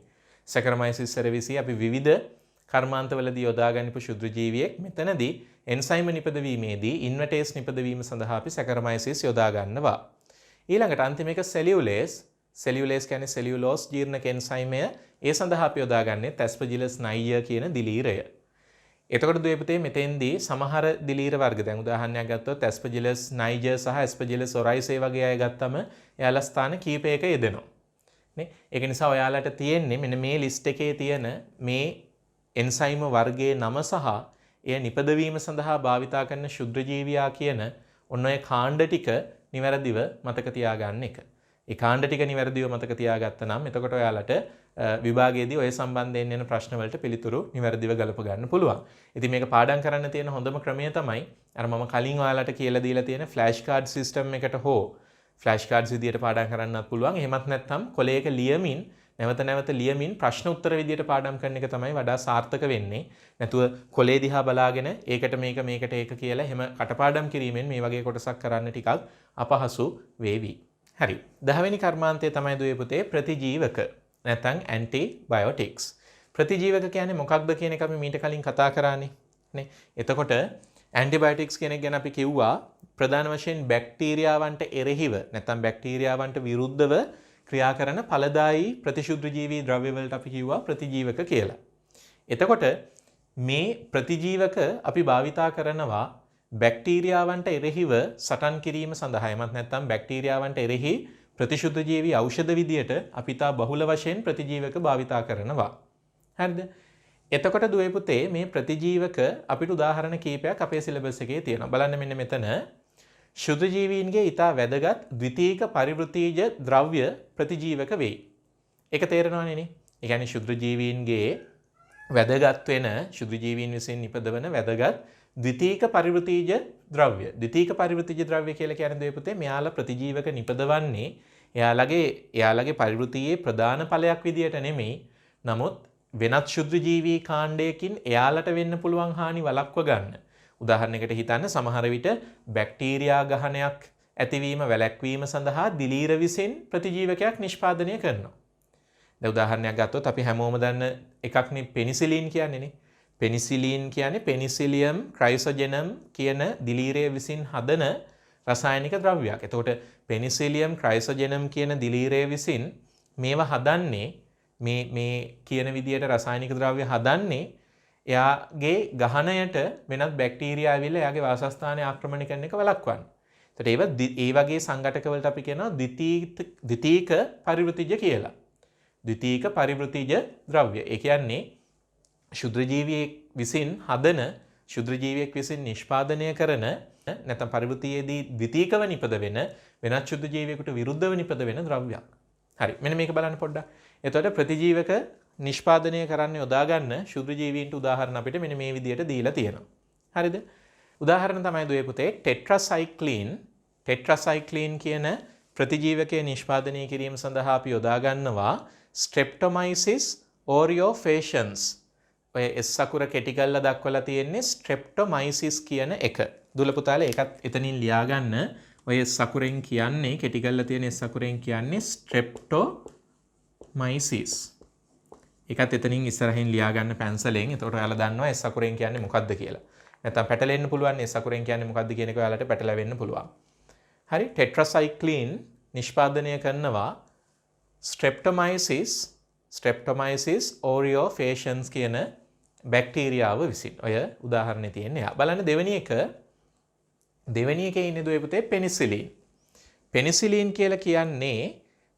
S1: සැකරොමයිසිස් සෙරවිසිය අපි විවිධ කර්මාන්තවලදී යොදා ගන්නපු ශුද්ධ ජීවියෙක්. මෙතනදී එන්සයිම නිපදවීමේදී ඉන්වර්ටේස් නිපදවීම සඳහා අපි සැකරොමයිසිස් යොදා ගන්නවා. ඊළඟට අන්තිම එක සෙලියුලේස්. සෙලියුලේස් කියන්නේ සෙලියුලෝස් ජීර්ණක එන්සයිමය. ඒ සඳහා අපි යොදා ගන්නේ Aspergillus niger කියන දිලීරය. එතකොට දුවේපතේ මෙතෙන්දී සමහර දිලීර වර්ග දැන් උදාහරණයක් ගත්තොත් Aspergillus niger සහ Aspergillus oryzae වගේ අය ගත්තම එයාලා ස්ථාන කීපයක යෙදෙනවා. නේ? ඒක නිසා ඔයාලට තියෙන්නේ මෙන්න මේ ලිස්ට් එකේ තියෙන මේ එන්සයිම වර්ගයේ නම සහ එය නිපදවීම සඳහා භාවිතා කරන ශුද්ධ ජීවියා කියන ඔන්න ඔය කාණ්ඩ ටික නිවැරදිව මතක තියාගන්න එක. ඒ කාණ්ඩ ටික නිවැරදිව මතක තියාගත්තා නම් එතකොට ඔයාලට විභාගයේදී ඔය සම්බන්ධයෙන් එන ප්‍රශ්න වලට පිළිතුරු නිවැරදිව ගලප ගන්න පුළුවන්. ඉතින් මේක පාඩම් කරන්න තියෙන හොඳම ක්‍රමය තමයි අර මම කලින් ඔයාලට කියලා දීලා තියෙන ෆ්ලෑෂ් කාඩ් සිස්ටම් එකට හෝ ෆ්ලෑෂ් කාඩ්ස් විදියට පාඩම් කරන්නත් පුළුවන්. එහෙමත් නැත්නම් කොලයක ලියමින් නැවත ලියමින් ප්‍රශ්න උත්තර විදියට පාඩම් කරන එක තමයි වඩා සාර්ථක වෙන්නේ. නැතුව කොලේ දිහා බලාගෙන ඒකට මේකට ඒක කියලා එහෙම කටපාඩම් කිරීමෙන් මේ වගේ කොටසක් කරන්න ටිකක් අපහසු වේවි. හරි. 10 වෙනි කර්මාන්තය තමයි දුවේ පුතේ ප්‍රතිජීවක. නැත්නම් ඇන්ටිබයොටික්ස්. ප්‍රතිජීවක කියන්නේ මොකක්ද කියන එක අපි මීට කලින් කතා කරානේ නේ. එතකොට ඇන්ටිබයොටික්ස් කියන එක ගැන අපි කිව්වා ප්‍රධාන වශයෙන් බැක්ටීරියාවන්ට එරෙහිව නැත්නම් බැක්ටීරියාවන්ට විරුද්ධව ක්‍රියා කරන ඵලදායී ප්‍රතිශුද්ධ ජීවී ද්‍රව්‍ය වලට අපි කිව්වා ප්‍රතිජීවක කියලා. එතකොට මේ ප්‍රතිජීවක අපි භාවිතා කරනවා බැක්ටීරියාවන්ට එරෙහිව සටන් කිරීම සඳහා. එමත් නැත්නම් බැක්ටීරියාවන්ට එරෙහි ප්‍රතිශුද්ධ ජීවී ඖෂධ විදියට අපි තා බහුල වශයෙන් ප්‍රතිජීවක භාවිතා කරනවා. හරිද? එතකොට දුවේ පුතේ මේ ප්‍රතිජීවක අපිට උදාහරණ කීපයක් අපේ සිලබස් එකේ තියෙනවා. බලන්න මෙන්න මෙතන ශුද්ධ ජීවීන්ගේ ඊට වැදගත් ද්විතීයික පරිවෘත්තීජ ද්‍රව්‍ය ප්‍රතිජීවක වෙයි. ඒක තේරෙනවනේ නේ? ඒ කියන්නේ ශුද්ධ ජීවීන්ගේ වැදගත් වෙන ශුද්ධ ජීවීන් විසින් නිපදවන වැදගත් ද්විතීයික පරිවෘත්තීජ ද්‍රව්‍ය. ද්විතීයික පරිවෘත්තීජ ද්‍රව්‍ය කියලා කියන්නේ දෙය පුතේ මෙයාලා ප්‍රතිජීවක නිපදවන්නේ එයාලගේ පරිවෘත්තියේ ප්‍රධාන ඵලයක් විදියට නෙමෙයි. නමුත් වෙනත් ශුද්ධ ජීවී කාණ්ඩයකින් එයාලට වෙන්න පුළුවන් හානි වළක්ව ගන්න. උදාහරණයකට හිතන්න සමහර විට බැක්ටීරියා ගහනයක් ඇතිවීම වැළැක්වීම සඳහා දිලීර විසින් ප්‍රතිජීවකයක් නිෂ්පාදනය කරනවා. දැන් උදාහරණයක් ගත්තොත් අපි හැමෝම දන්න එකක්නේ පෙනිසිලින් කියන්නේ නේ. පෙනිසිලින් කියන්නේ පෙනිසිලියම් ක්‍රයිසොජෙනම් කියන දිලීරය විසින් හදන රසායනික ද්‍රව්‍යයක්. එතකොට පෙනිසිලියම් ක්‍රයිසොජෙනම් කියන දිලීරය විසින් මේවා හදන්නේ මේ කියන විදියට රසායනික ද්‍රව්‍ය හදන්නේ එයාගේ ගහණයට වෙනත් බැක්ටීරියා ඇවිල්ලා එයාගේ වාසස්ථානය ආක්‍රමණය කරන එක වළක්වන්න. එතකොට ඒ වගේ සංඝටක වලට අපි කියනවා ද්විතීයික පරිවෘත්තීජ කියලා. ද්විතීයික පරිවෘත්තීජ ද්‍රව්‍ය. ඒ කියන්නේ ශුද්ධ ජීවියෙක් විසින් හදන ශුද්ධ ජීවියෙක් විසින් නිෂ්පාදනය කරන නැත්නම් පරිවෘත්තියේදී ද්විතීයිකව නිපද වෙන වෙනත් ශුද්ධ ජීවියෙකුට විරුද්ධව නිපද වෙන ද්‍රව්‍යයක්. හරි. මෙන්න මේක බලන්න පොඩ්ඩක්. එතකොට ප්‍රතිජීවක නිෂ්පාදනය කරන්න යොදා ගන්න ශුද්ධ ජීවීන්ට උදාහරණ අපිට මෙන්න මේ විදිහට දීලා තියෙනවා. හරිද? උදාහරණ තමයි දුවේ පුතේ ටෙට්‍රාසයික්ලින් කියන ප්‍රතිජීවකයේ නිෂ්පාදනය කිරීම සඳහා අපි යොදා ගන්නවා ස්ට්‍රෙප්ටොමයිසිස් ඕරියෝෆේෂන්ස්. ඔය S අකුර කෙටි කරලා දක්වලා තියෙන්නේ ස්ට්‍රෙප්ටොමයිසිස් කියන එක. දුල පුතාලා ඒකත් එතනින් ලියා ගන්න. ඔය S අකුරෙන් කියන්නේ කෙටි කරලා තියෙන S අකුරෙන් කියන්නේ ස්ට්‍රෙප්ටොමයිසිස්. ඒකත් එතනින් ඉස්සරහින් ලියා ගන්න පැන්සලෙන්. එතකොට ඔයාලා දන්නවා S අකුරෙන් කියන්නේ මොකක්ද කියලා. නැත්නම් පැටලෙන්න පුළුවන් S අකුරෙන් කියන්නේ මොකක්ද කියන එක ඔයාලට පැටලෙන්න පුළුවන්. හරි. ටෙට්‍රාසයික්ලින් නිෂ්පාදනය කරනවා ස්ට්‍රෙප්ටොමයිසිස් ඕරියෝෆේෂන්ස් කියන බැක්ටීරියාව විසින්. ඔය උදාහරණේ තියෙන්නේ. බලන්න දෙවෙනි එකේ ඉන්නේ දුවේ පුතේ පෙනිසිලින්.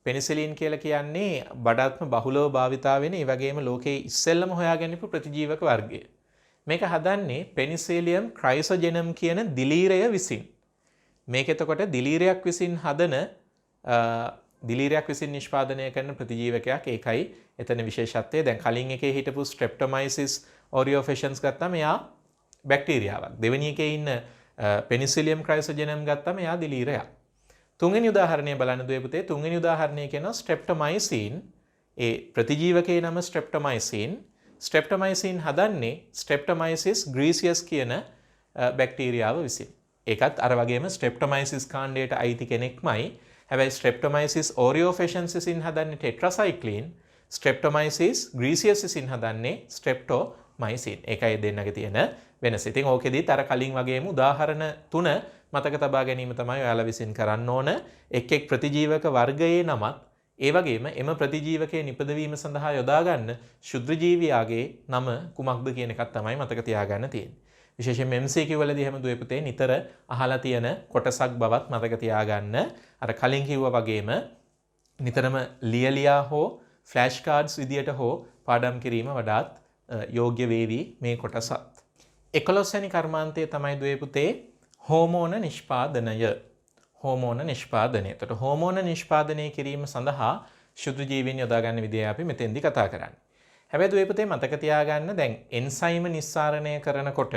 S1: පෙනිසිලින් කියලා කියන්නේ වඩාත්ම බහුලව භාවිතා වෙන ඒ වගේම ලෝකයේ ඉස්සෙල්ලම හොයාගන්නපු ප්‍රතිජීවක වර්ගය. මේක හදන්නේ පෙනිසිලියම් ක්‍රයිසෝජෙනම් කියන දිලීරය විසින්. මේක එතකොට දිලීරයක් විසින් හදන දිලීරයක් විසින් නිෂ්පාදනය කරන ප්‍රතිජීවකයක්. ඒකයි එතන විශේෂත්වය. දැන් කලින් එකේ හිටපු ස්ට්‍රෙප්ටොමයිසිස් ඔරියෝෆෙෂන්ස් ගත්තාම එයා බැක්ටීරියාවක්. දෙවෙනි එකේ ඉන්න පෙනිසිලියම් ක්‍රයිසෝජෙනම් ගත්තාම එයා දිලීරයක්. තුන්වෙනි උදාහරණය බලන්න දුවේ පුතේ. තුන්වෙනි උදාහරණය කියනවා ස්ට්‍රෙප්ටොමයිසින්. ඒ ප්‍රතිජීවකයේ නම ස්ට්‍රෙප්ටොමයිසින්. ස්ට්‍රෙප්ටොමයිසින් හදන්නේ ස්ට්‍රෙප්ටොමයිසිස් ග්‍රීසියස් කියන බැක්ටීරියාව විසින්. ඒකත් අර වගේම ස්ට්‍රෙප්ටොමයිසිස් කාණ්ඩයට අයිති කෙනෙක්මයි. හැබැයි ස්ට්‍රෙප්ටොමයිසිස් ඔරියෝෆෙෂන්ස් විසින් හදන්නේ ටෙට්‍රාසයික්ලින්. ස්ට්‍රෙප්ටොමයිසිස් ග්‍රීසියස් විසින් හදන්නේ ස්ට්‍රෙප්ටොමයිසින්. ඒකයි දෙන්නගේ තියෙන වෙනස. ඉතින් ඕකෙදිත් අර කලින් වගේම උදාහරණ 3 මතක තබා ගැනීම තමයි ඔයාලා විසින් කරන්න ඕන. එක් එක් ප්‍රතිජීවක වර්ගයේ නමත් ඒ වගේම එම ප්‍රතිජීවකයේ නිපදවීම සඳහා යොදා ගන්න ශුද්‍රජීවියාගේ නම කුමක්ද කියන එකක් තමයි මතක තියාගන්න තියෙන්නේ. විශේෂයෙන් MCQ වලදී හැම දුවේ පුතේ නිතර අහලා තියෙන කොටසක් බවත් මතක තියාගන්න. අර කලින් කිව්වා වගේම නිතරම ලියලියා හෝ ෆ්ලෑෂ් කාඩ්ස් විදියට හෝ පාඩම් කිරීම වඩාත් යෝග්‍ය වේවි මේ කොටසත්. 11 වෙනි කර්මාන්තය තමයි දුවේ පුතේ හෝමෝන නිෂ්පාදනය. හෝමෝන නිෂ්පාදනය. එතකොට හෝමෝන නිෂ්පාදනය කිරීම සඳහා ශුද්ධ ජීවීන් යොදා ගන්න විදිය අපි මෙතෙන්දි කතා කරන්නේ. හැබැයි දුවේ පුතේ මතක තියාගන්න දැන් එන්සයිම නිස්සාරණය කරනකොට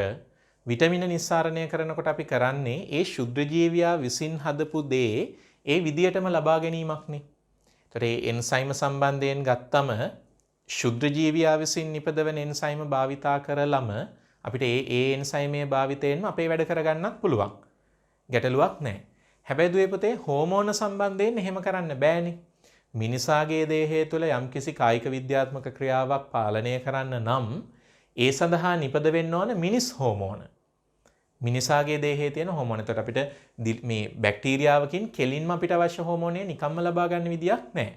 S1: විටමින නිස්සාරණය කරනකොට අපි කරන්නේ ඒ ශුද්ධ ජීවියා විසින් හදපු දේ ඒ විදියටම ලබා ගැනීමක්නේ. එතකොට ඒ එන්සයිම සම්බන්ධයෙන් ගත්තම ශුද්ධ ජීවියා විසින් නිපදවන එන්සයිම භාවිතා කරලම අපිට ඒ එන්සයිමේ භාවිතයෙන්ම අපේ වැඩ කරගන්නත් පුළුවන්. ගැටලුවක් නැහැ. හැබැයි දුවේ පුතේ හෝමෝන සම්බන්ධයෙන් එහෙම කරන්න බෑනේ. මිනිසාගේ දේහය තුළ යම්කිසි කායික විද්‍යාත්මක ක්‍රියාවක් පාලනය කරන්න නම් ඒ සඳහා නිපද වෙන්න ඕන මිනිස් හෝමෝන. මිනිසාගේ දේහයේ තියෙන හෝමෝන. එතකොට අපිට මේ බැක්ටීරියාවකින් කෙලින්ම අපිට අවශ්‍ය හෝමෝනය නිකම්ම ලබා ගන්න විදියක් නැහැ.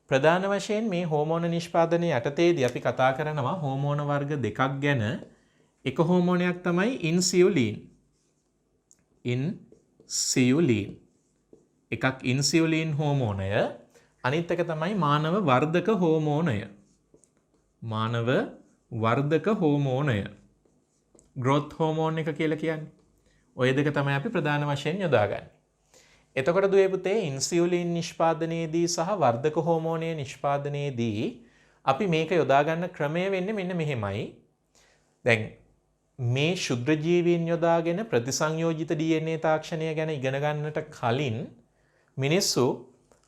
S1: ප්‍රධාන වශයෙන් මේ හෝමෝන නිෂ්පාදනය යටතේදී අපි කතා කරනවා හෝමෝන වර්ග දෙකක් ගැන. එක හෝමෝනයක් තමයි ඉන්සියුලින්. ඉන්සියුලින්. එකක් ඉන්සියුලින් හෝමෝනය. අනිත් එක තමයි මානව වර්ධක හෝමෝනය. මානව වර්ධක හෝමෝනය. growth හෝමෝන් එක කියලා කියන්නේ. ඔය දෙක තමයි අපි ප්‍රධාන වශයෙන් යොදාගන්නේ. එතකොට දුවේ පුතේ ඉන්සියුලින් නිෂ්පාදනයේදී සහ වර්ධක හෝමෝනයේ නිෂ්පාදනයේදී අපි මේක යොදා ගන්න ක්‍රමය වෙන්නේ මෙන්න මෙහෙමයි. දැන් මේ ශුද්ධ ජීවීන් යොදාගෙන ප්‍රතිසංයෝජිත DNA තාක්ෂණය ගැන ඉගෙන ගන්නට කලින් මිනිස්සු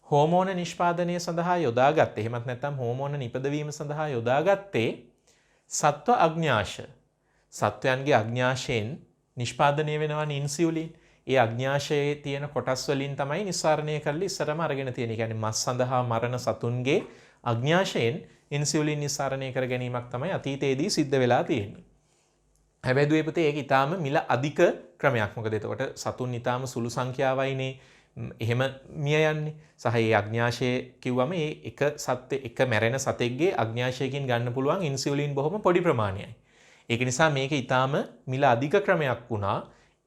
S1: හෝමෝන නිෂ්පාදනය සඳහා යොදාගත්තේ. එහෙමත් නැත්නම් හෝමෝන නිපදවීම සඳහා යොදාගත්තේ සත්ව අග්න්‍යාශ. සත්වයන්ගේ අග්න්‍යාශයෙන් නිෂ්පාදනය වෙනවා ඉන්සියුලින්. ඒ අග්න්‍යාශයේ තියෙන කොටස් වලින් තමයි නිස්සාරණය කරලා ඉස්සරම අරගෙන තියෙන්නේ. ඒ කියන්නේ මස් සඳහා මරණ සතුන්ගේ අග්න්‍යාශයෙන් ඉන්සියුලින් නිස්සාරණය කර ගැනීමක් තමයි අතීතයේදී සිද්ධ වෙලා තියෙන්නේ. හැබැයි දුවේ පුතේ ඒක ඊටාම මිල අධික ක්‍රමයක්. මොකද එතකොට සතුන් ඊටාම සුළු සංඛ්‍යාවයිනේ එහෙම මිය යන්නේ. සහ ඒ අග්න්‍යාශය කිව්වම ඒ එක මැරෙන සතෙක්ගේ අග්න්‍යාශයකින් ගන්න පුළුවන් ඉන්සියුලින් බොහොම පොඩි ප්‍රමාණයයි. ඒක නිසා මේක ඊටාම මිල අධික ක්‍රමයක් වුණා.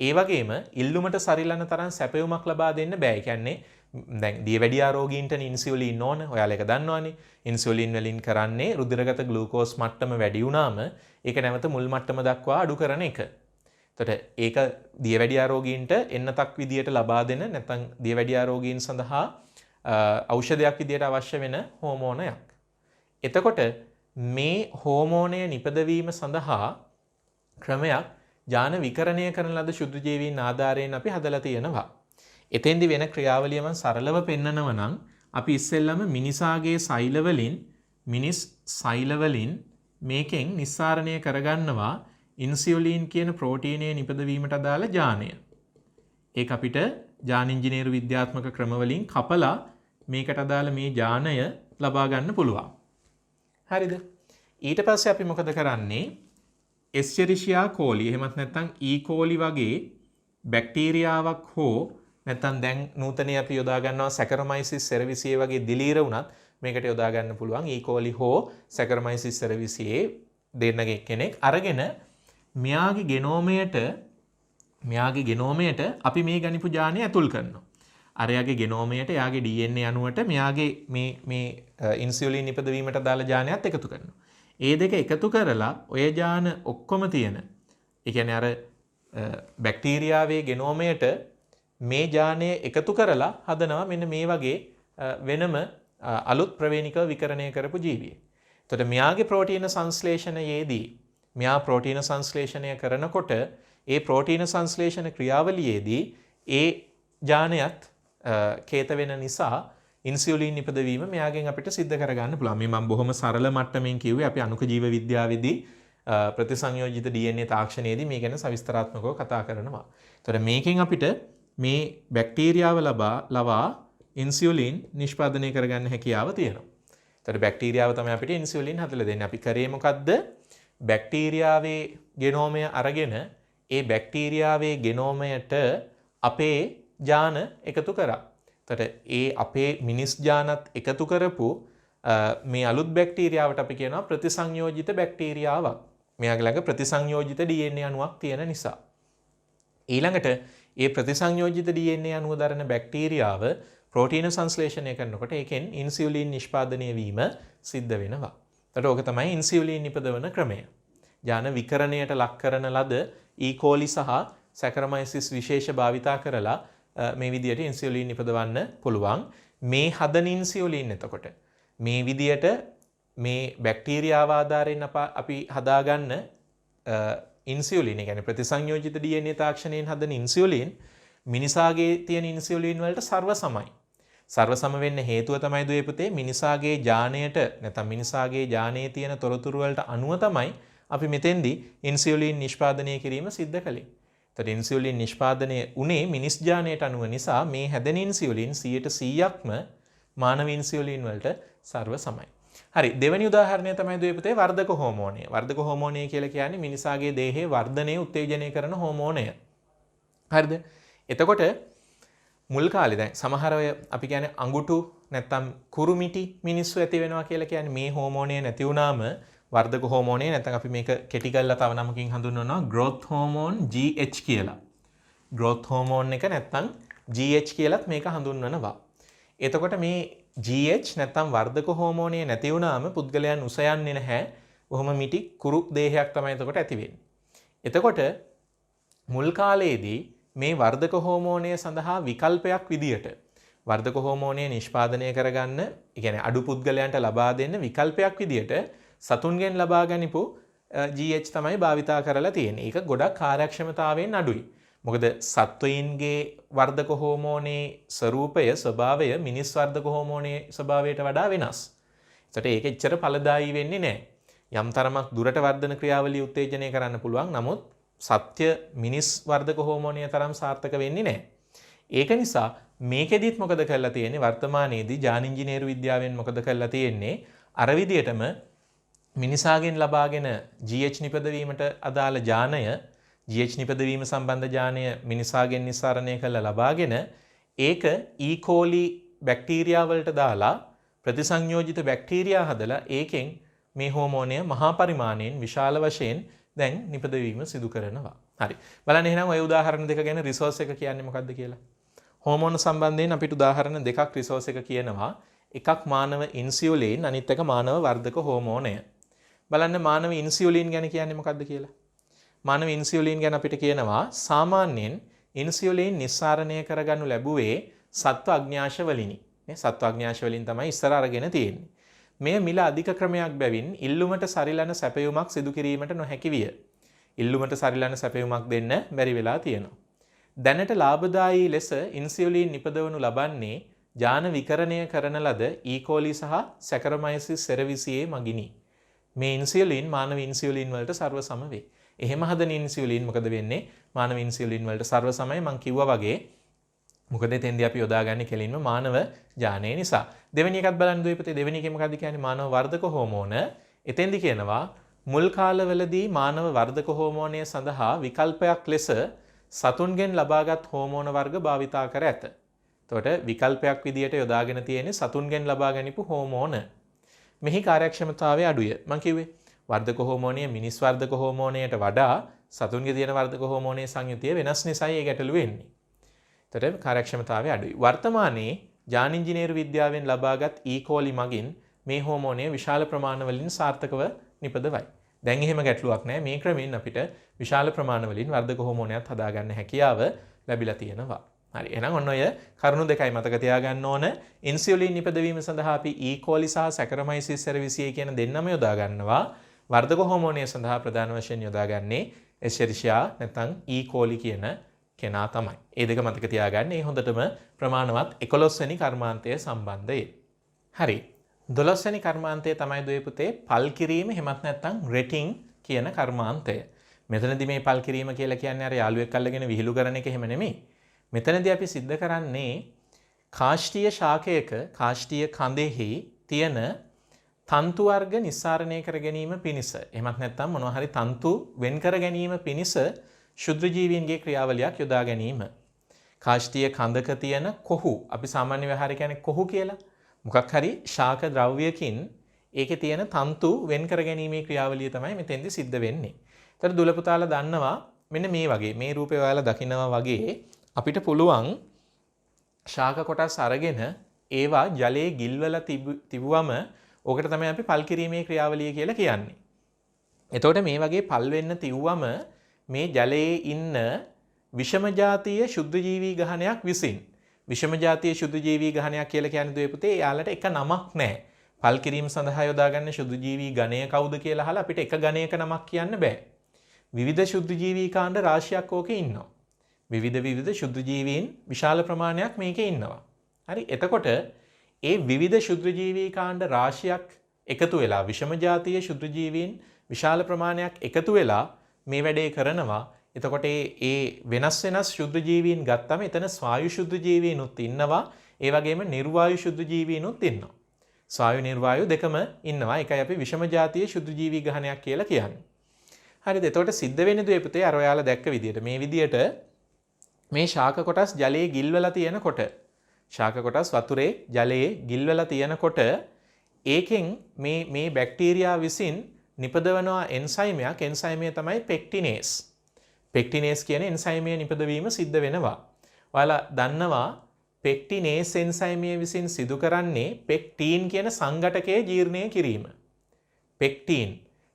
S1: ඒ වගේම ඉල්ලුමට සරිලන තරම් සැපයුමක් ලබා දෙන්න බෑ. ඒ කියන්නේ දැන් දියවැඩියා රෝගීන්ට ඉන්සියුලින් ඕන. ඔයාලා ඒක දන්නවනේ. ඉන්සියුලින් වලින් කරන්නේ රුධිරගත ග්ලූකෝස් මට්ටම වැඩි වුණාම ඒක නැවත මුල් මට්ටම දක්වා අඩු කරන එක. එතකොට ඒක දියවැඩියා රෝගීන්ට එන්නතක් විදියට ලබා දෙන නැත්නම් දියවැඩියා රෝගීන් සඳහා ඖෂධයක් විදියට අවශ්‍ය වෙන හෝමෝනයක්. එතකොට මේ හෝමෝනය නිපදවීම සඳහා ක්‍රමයක් ජාන විකරණය කරන ලද ශුද්ධ ජීවීන් ආධාරයෙන් අපි හදලා තියෙනවා. එතෙන්දි වෙන ක්‍රියාවලිය මම සරලව පෙන්නනවා නම් අපි ඉස්සෙල්ලම මිනිසාගේ මිනිස් සෛලවලින් මේකෙන් නිස්සාරණය කරගන්නවා ඉන්සියුලින් කියන ප්‍රෝටීනය නිපදවීමට අදාළ ජානය. ඒක අපිට ජාන ඉංජිනේරු විද්‍යාත්මක ක්‍රමවලින් කපලා මේකට අදාළ මේ ජානය ලබා ගන්න පුළුවන්. හරිද? ඊට පස්සේ අපි මොකද කරන්නේ? එස්චෙරිෂියා කෝලි එහෙමත් නැත්නම් ඊ කෝලි වගේ බැක්ටීරියාවක් හෝ නැත්නම් දැන් නූතනයේ අපි යොදා ගන්නවා සැකරොමයිසිස් සෙරවිසියේ වගේ දිලීර වුණත් මේකට යොදා ගන්න පුළුවන්. ඊ කෝලි හෝ සැකරොමයිසිස් සෙරවිසියේ දෙන්නගේ කෙනෙක් අරගෙන මෙයාගේ ගෙනෝමයට අපි මේ ගනිපු ජානය ඇතුල් කරනවා. අරයාගේ ගෙනෝමයට එයාගේ DNA අණුවට මෙයාගේ මේ ඉන්සියුලින් නිපදවීමට දාලා ජානයත් එකතු කරනවා. ඒ දෙක එකතු කරලා ඔය ජාන ඔක්කොම තියෙන. ඒ කියන්නේ අර බැක්ටීරියාවේ ගෙනෝමයට මේ ජානය එකතු කරලා හදනවා මෙන්න මේ වගේ වෙනම අලුත් ප්‍රවේණිකව විකරණය කරපු ජීවියෙක්. එතකොට මෙයාගේ ප්‍රෝටීන සංශ්ලේෂණයේදී මෙයා ප්‍රෝටීන සංශ්ලේෂණය කරනකොට ඒ ප්‍රෝටීන සංශ්ලේෂණ ක්‍රියාවලියේදී ඒ ජානයත් කේත වෙන නිසා ඉන්සියුලින් නිපදවීම මෙයාගෙන් අපිට සිද්ධ කරගන්න පුළුවන්. මේ මම බොහොම සරල මට්ටමින් කිව්වේ අපි අණුක ජීව විද්‍යාවේදී ප්‍රතිසංයෝජිත DNA තාක්ෂණයේදී මේ ගැන සවිස්තරාත්මකව කතා කරනවා. එතකොට මේකෙන් අපිට මේ බැක්ටීරියාව ලවා ඉන්සියුලින් නිෂ්පාදනය කරගන්න හැකියාව තියෙනවා. එතකොට බැක්ටීරියාව තමයි අපිට ඉන්සියුලින් හදලා දෙන්නේ. අපි කරේ මොකද්ද? බැක්ටීරියාවේ ගෙනෝමය අරගෙන ඒ බැක්ටීරියාවේ ගෙනෝමයට අපේ ජාන එකතු කරා. එතකොට ඒ අපේ මිනිස් ජානත් එකතු කරපු මේ අලුත් බැක්ටීරියාවට අපි කියනවා ප්‍රතිසංයෝජිත බැක්ටීරියාවක්. මෙයාගේ ළඟ ප්‍රතිසංයෝජිත DNA අණුවක් තියෙන නිසා. ඊළඟට ඒ ප්‍රතිසංයෝජිත DNA අණුව දරන බැක්ටීරියාව ප්‍රෝටීන සංශ්ලේෂණය කරනකොට ඒකෙන් ඉන්සියුලින් නිෂ්පාදනය වීම සිද්ධ වෙනවා. එතකොට ඕක තමයි ඉන්සියුලින් නිපදවන ක්‍රමය. ජාන විකරණයට ලක් කරන ලද E. coli සහ සැකරමයිසිස් විශේෂ භාවිතා කරලා මේ විදියට ඉන්සියුලින් නිපදවන්න පුළුවන්. මේ හදන ඉන්සියුලින් එතකොට මේ විදියට මේ බැක්ටීරියාව ආධාරයෙන් අපි හදාගන්න ඉන්සියුලින්, ඒ කියන්නේ ප්‍රතිසංයෝජිත DNA තාක්ෂණයෙන් හදන ඉන්සියුලින් මිනිසාගේ තියෙන ඉන්සියුලින් වලට සර්ව සමයි. සර්ව සම වෙන්න හේතුව තමයි දුවේ පුතේ මිනිසාගේ ජානයට නැත්නම් මිනිසාගේ ජානයේ තියෙන තොරතුරු වලට අනුව තමයි අපි මෙතෙන්දී ඉන්සියුලින් නිෂ්පාදනය කිරීම සිද්ධ කළේ. එතකොට ඉන්සියුලින් නිෂ්පාදනය උනේ මිනිස් ජානයට අනුව නිසා මේ හැදෙන ඉන්සියුලින් 100%ක්ම මානව ඉන්සියුලින් වලට සර්ව සමයි. හරි, දෙවෙනි උදාහරණය තමයි දුවේ පුතේ වර්ධක හෝමෝනය. වර්ධක හෝමෝනය කියලා කියන්නේ මිනිසාගේ දේහයේ වර්ධනය උත්තේජනය කරන හෝමෝනය. හරිද? එතකොට මුල් කාලේ දැන් සමහර අය අපි කියන්නේ අඟුටු නැත්තම් කුරුමිටි මිනිස්සු ඇති වෙනවා කියලා කියන්නේ මේ හෝමෝනය නැති වුණාම වර්ධක හෝමෝනය නැත්නම් අපි මේක කෙටි කරලා තව නමකින් හඳුන්වනවා growth hormone GH කියලා. growth hormone එක නැත්නම් GH කියලාත් මේක හඳුන්වනවා. එතකොට මේ GH නැත්නම් වර්ධක හෝමෝනය නැති වුණාම පුද්ගලයන් උස යන්නේ නැහැ. බොහොම මිටි කුරු දේහයක් තමයි එතකොට ඇති වෙන්නේ. එතකොට මුල් කාලයේදී මේ වර්ධක හෝමෝනය සඳහා විකල්පයක් විදියට වර්ධක හෝමෝනය නිෂ්පාදනය කරගන්න, ඒ කියන්නේ අඩු පුද්ගලයන්ට ලබා දෙන්න විකල්පයක් විදියට සතුන්ගෙන් ලබා ගනිපු GH තමයි භාවිතා කරලා තියෙන්නේ. ඒක ගොඩක් කාර්යක්ෂමතාවයෙන් අඩුයි. මොකද සත්වයින්ගේ වර්ධක හෝමෝනයේ ස්වභාවය මිනිස් වර්ධක හෝමෝනයේ ස්වභාවයට වඩා වෙනස්. ඒකට ඒක එච්චර ඵලදායී වෙන්නේ නැහැ. යම් තරමක් දුරට වර්ධන ක්‍රියාවලිය උත්තේජනය කරන්න පුළුවන්. නමුත් සත්‍ය මිනිස් වර්ධක හෝමෝනය තරම් සාර්ථක වෙන්නේ නැහැ. ඒක නිසා මේකෙදිත් මොකද කරලා තියෙන්නේ වර්තමානයේදී ජාන ඉංජිනේරු විද්‍යාවෙන් මොකද කරලා තියෙන්නේ අර විදියටම මිනිසාගෙන් ලබාගෙන GH නිපදවීමට අදාළ ජානය GH නිපදවීම සම්බන්ධ ජානය මිනිසාගෙන් නිස්සාරණය කරලා ලබාගෙන ඒක E. coli බැක්ටීරියා වලට දාලා ප්‍රතිසංයෝජිත බැක්ටීරියා හදලා ඒකෙන් මේ හෝමෝනය මහා පරිමාණයෙන් විශාල වශයෙන් දැන් නිපදවීම සිදු කරනවා. හරි. බලන්න එහෙනම් ওই උදාහරණ දෙක ගැන රිසෝස් එක කියන්නේ මොකක්ද කියලා. හෝමෝන සම්බන්ධයෙන් අපිට උදාහරණ දෙකක් රිසෝස් එක කියනවා. එකක් මානව ඉන්සියුලින්, අනිත් එක මානව වර්ධක හෝමෝනය. බලන්න මානව ඉන්සියුලින් ගැන කියන්නේ මොකක්ද කියලා. මානව ඉන්සියුලින් ගැන අපිට කියනවා සාමාන්‍යයෙන් ඉන්සියුලින් නිස්සාරණය කරගනු ලැබුවේ සත්ව අග්න්‍යාශ වලිනි. මේ සත්ව අග්න්‍යාශ වලින් තමයි ඉස්සර අරගෙන තියෙන්නේ. මෙය මිල අධික ක්‍රමයක් බැවින් ඉල්ලුමට සරිලන සැපයුමක් සිදු කිරීමට නොහැකි විය. ඉල්ලුමට සරිලන සැපයුමක් දෙන්න බැරි වෙලා තියෙනවා. දැනට ලාභදායී ලෙස ඉන්සියුලින් නිපදවනු ලබන්නේ ජාන විකරණය කරන ලද E. coli සහ සැකරමයිසිස් සෙරවිසියේ මගිනි. මේ ඉන්සියුලින් මානව ඉන්සියුලින් වලට සර්ව සම වේ. එහෙම හදන ඉන්සියුලින් මොකද වෙන්නේ? මානව ඉන්සියුලින් වලට සර්ව සමයි මම කිව්වා වගේ. මොකද එතෙන්දී අපි යොදාගන්නේ කෙලින්ම මානව ජානය නිසා. දෙවෙනි එකත් බලන්න දුවේපතේ දෙවෙනි එක මොකද්ද කියන්නේ? මානව වර්ධක හෝමෝන. එතෙන්දී කියනවා මුල් කාලවලදී මානව වර්ධක හෝමෝනය සඳහා විකල්පයක් ලෙස සතුන්ගෙන් ලබාගත් හෝමෝන වර්ග භාවිතා කර ඇත. එතකොට විකල්පයක් විදියට යොදාගෙන තියෙන්නේ සතුන්ගෙන් ලබා ගැනීමු හෝමෝන. මෙහි කාර්යක්ෂමතාවය අඩුය. මම කිව්වේ වර්ධක හෝමෝනය මිනිස් වර්ධක හෝමෝනයට වඩා සතුන්ගේ තියෙන වර්ධක හෝමෝනයේ සංයුතිය වෙනස් නිසායි ඒ ගැටලුව එන්නේ. එතකොට කාර්යක්ෂමතාවය අඩුයි. වර්තමානයේ ජාන ඉංජිනේරු විද්‍යාවෙන් ලබාගත් E. coli මගින් මේ හෝමෝනය විශාල ප්‍රමාණවලින් සාර්ථකව නිපදවයි. දැන් එහෙම ගැටලුවක් නැහැ. මේ ක්‍රමෙන් අපිට විශාල ප්‍රමාණවලින් වර්ධක හෝමෝනයක් හදාගන්න හැකියාව ලැබිලා තියෙනවා. හරි. එහෙනම් ඔන්න ඔය කරුණු දෙකයි මතක තියාගන්න ඕන. ඉන්සියුලින් නිපදවීම සඳහා අපි E. coli සහ සැකරොමයිසිස් සෙරවිසියේ කියන දෙන්නම යොදා ගන්නවා. වර්ධක හෝමෝනය සඳහා ප්‍රධාන වශයෙන් යොදාගන්නේ එස්චෙරිෂියා නැත්නම් E. coli කියන කෙනා තමයි. ඒ දෙක මතක තියාගන්න. ඒ හොඳටම ප්‍රමාණවත් 11 වෙනි කර්මාන්තය සම්බන්ධයෙන්. හරි. 12 වෙනි කර්මාන්තය තමයි දුවේ පුතේ පල් කිරීම එහෙමත් නැත්නම් රෙටින් කියන කර්මාන්තය. මෙතනදී මේ පල් කිරීම කියලා කියන්නේ අර යාළුවෙක් අල්ලගෙන විහිළු කරන එක එහෙම නෙමෙයි. මෙතනදී අපි සිද්ධ කරන්නේ කාෂ්ඨීය ශාකයක කාෂ්ඨීය කඳෙහි තියෙන තන්තු වර්ග නිස්සාරණය කර ගැනීම පිණිස එහෙමත් නැත්නම් මොනවා හරි තන්තු වෙන් කර ගැනීම පිණිස ශුද්ධජීවීන්ගේ ක්‍රියාවලියක් යොදා ගැනීම. කාෂ්ඨීය කඳක තියෙන කොහු අපි සාමාන්‍ය ව්‍යවහාරය කියන්නේ කොහු කියලා. මොකක් හරි ශාක ද්‍රව්‍යකින් ඒකේ තියෙන තන්තු වෙන් කර ගැනීමේ ක්‍රියාවලිය තමයි මෙතෙන්දී සිද්ධ වෙන්නේ. ඒතර දුල පුතාලා දන්නවා මෙන්න මේ වගේ මේ රූපේ ඔයාලා දකිනවා වගේ අපිට පුළුවන් ශාක කොටස් අරගෙන ඒවා ජලයේ ගිල්වලා තිබුවම ඕකට තමයි අපි පල් කිරීමේ ක්‍රියාවලිය කියලා කියන්නේ. එතකොට මේ වගේ පල් වෙන්න තිව්වම මේ ජලයේ ඉන්න විෂම ජාතිය ශුද්ධජීවී ගහණයක් විසින් විෂම ජාතිය ශුද්ධජීවී ගහණයක් කියලා කියන්නේ දුවේ පුතේ එයාලට එක නමක් නැහැ. පල් කිරීම සඳහා යොදාගන්න ශුද්ධජීවී ගණය කවුද කියලා අහලා අපිට එක ගණයක නමක් කියන්න බෑ. විවිධ ශුද්ධජීවී කාණ්ඩ රාශියක් ඕකේ ඉන්නවා. විවිධ ශුද්ධජීවීන් විශාල ප්‍රමාණයක් මේකේ ඉන්නවා. හරි. එතකොට ඒ විවිධ ශුද්ධජීවී කාණ්ඩ රාශියක් එකතු වෙලා විෂම ජාතිය ශුද්ධජීවීන් විශාල ප්‍රමාණයක් එකතු වෙලා මේ වැඩේ කරනවා. එතකොට ඒ වෙනස් ශුද්ධජීවීන් ගත්තම එතන ස්වායු ශුද්ධජීවීනුත් ඉන්නවා. ඒ වගේම නිර්වායු ශුද්ධජීවීනුත් ඉන්නවා. ස්වායු නිර්වායු දෙකම ඉන්නවා. ඒකයි අපි විෂම ජාතිය ශුද්ධජීවී ගහණයක් කියලා කියන්නේ. හරිද? එතකොට සිද්ධ වෙන්නේ දුවේ පුතේ අර ඔයාලා දැක්ක විදියට මේ විදියට මේ ශාක කොටස් ජලයේ ගිල්වලා තියෙනකොට ශාක කොටස් වතුරේ ජලයේ ගිල්වලා තියෙනකොට ඒකෙන් මේ බැක්ටීරියා විසින් නිපදවනවා එන්සයිමයක්. එන්සයිමය තමයි පෙක්ටිනේස්. පෙක්ටිනේස් කියන එන්සයිමය නිපදවීම සිද්ධ වෙනවා. ඔයාලා දන්නවා පෙක්ටිනේස් එන්සයිමය විසින් සිදු කරන්නේ පෙක්ටීන් කියන සංඝටකයේ ජීර්ණය කිරීම.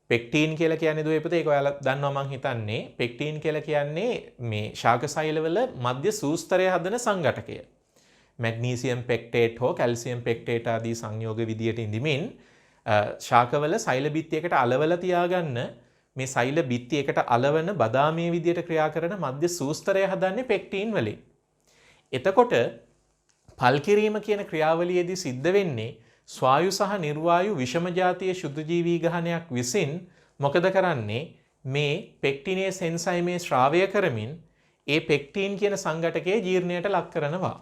S1: පෙක්ටීන් කියලා කියන්නේ දුවේ පුතේ ඒක ඔයාලා දන්නවා මං හිතන්නේ. පෙක්ටීන් කියලා කියන්නේ මේ ශාක සෛලවල මධ්‍ය සූස්තරය හදන සංඝටකය. මැග්නීසියම් පෙක්ටේට් හෝ කැල්සියම් පෙක්ටේට් ආදී සංයෝග විදියට ඉඳිමින් ශාකවල සෛල බිත්තියකට අලවලා තියාගන්න මේ සෛල බිත්තියකට අලවන බදාමයේ විදියට ක්‍රියා කරන මධ්‍ය සූස්තරය හදන්නේ පෙක්ටීන් වලින්. එතකොට පල් කිරීම කියන ක්‍රියාවලියේදී සිද්ධ වෙන්නේ ස්වායු සහ නිර්වායු විෂම ජාතිය ශුද්ධජීවී ගහණයක් විසින් මොකද කරන්නේ මේ පෙක්ටිනේස් එන්සයිමේ ශ්‍රාවය කරමින් ඒ පෙක්ටීන් කියන සංඝටකයේ ජීර්ණයට ලක් කරනවා.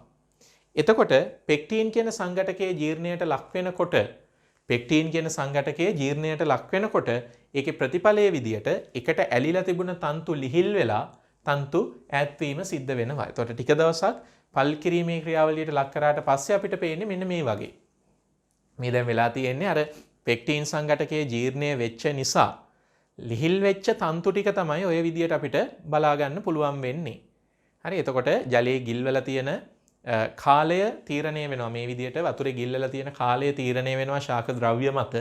S1: එතකොට පෙක්ටීන් කියන සංඝටකයේ ජීර්ණයට ලක් වෙනකොට පෙක්ටීන් කියන සංඝටකයේ ජීර්ණයට ලක් වෙනකොට ඒකේ ප්‍රතිඵලයේ විදියට එකට ඇලිලා තිබුණ තන්තු ලිහිල් වෙලා තන්තු ඈත්වීම සිද්ධ වෙනවා. එතකොට ටික දවසක් පල් කිරීමේ ක්‍රියාවලියට ලක් කරාට පස්සේ අපිට පේන්නේ මෙන්න මේ වගේ. මේ දැන් වෙලා තියෙන්නේ අර පෙක්ටීන් සංඝටකයේ ජීර්ණය වෙච්ච නිසා ලිහිල් වෙච්ච තන්තු ටික තමයි ඔය විදියට අපිට බලා ගන්න පුළුවන් වෙන්නේ. හරි. එතකොට ජලයේ ගිල්වලා තියෙන කාලය තීරණය වෙනවා. මේ විදියට වතුරේ ගිල්ලලා තියෙන කාලය තීරණය වෙනවා ශාක ද්‍රව්‍ය මත.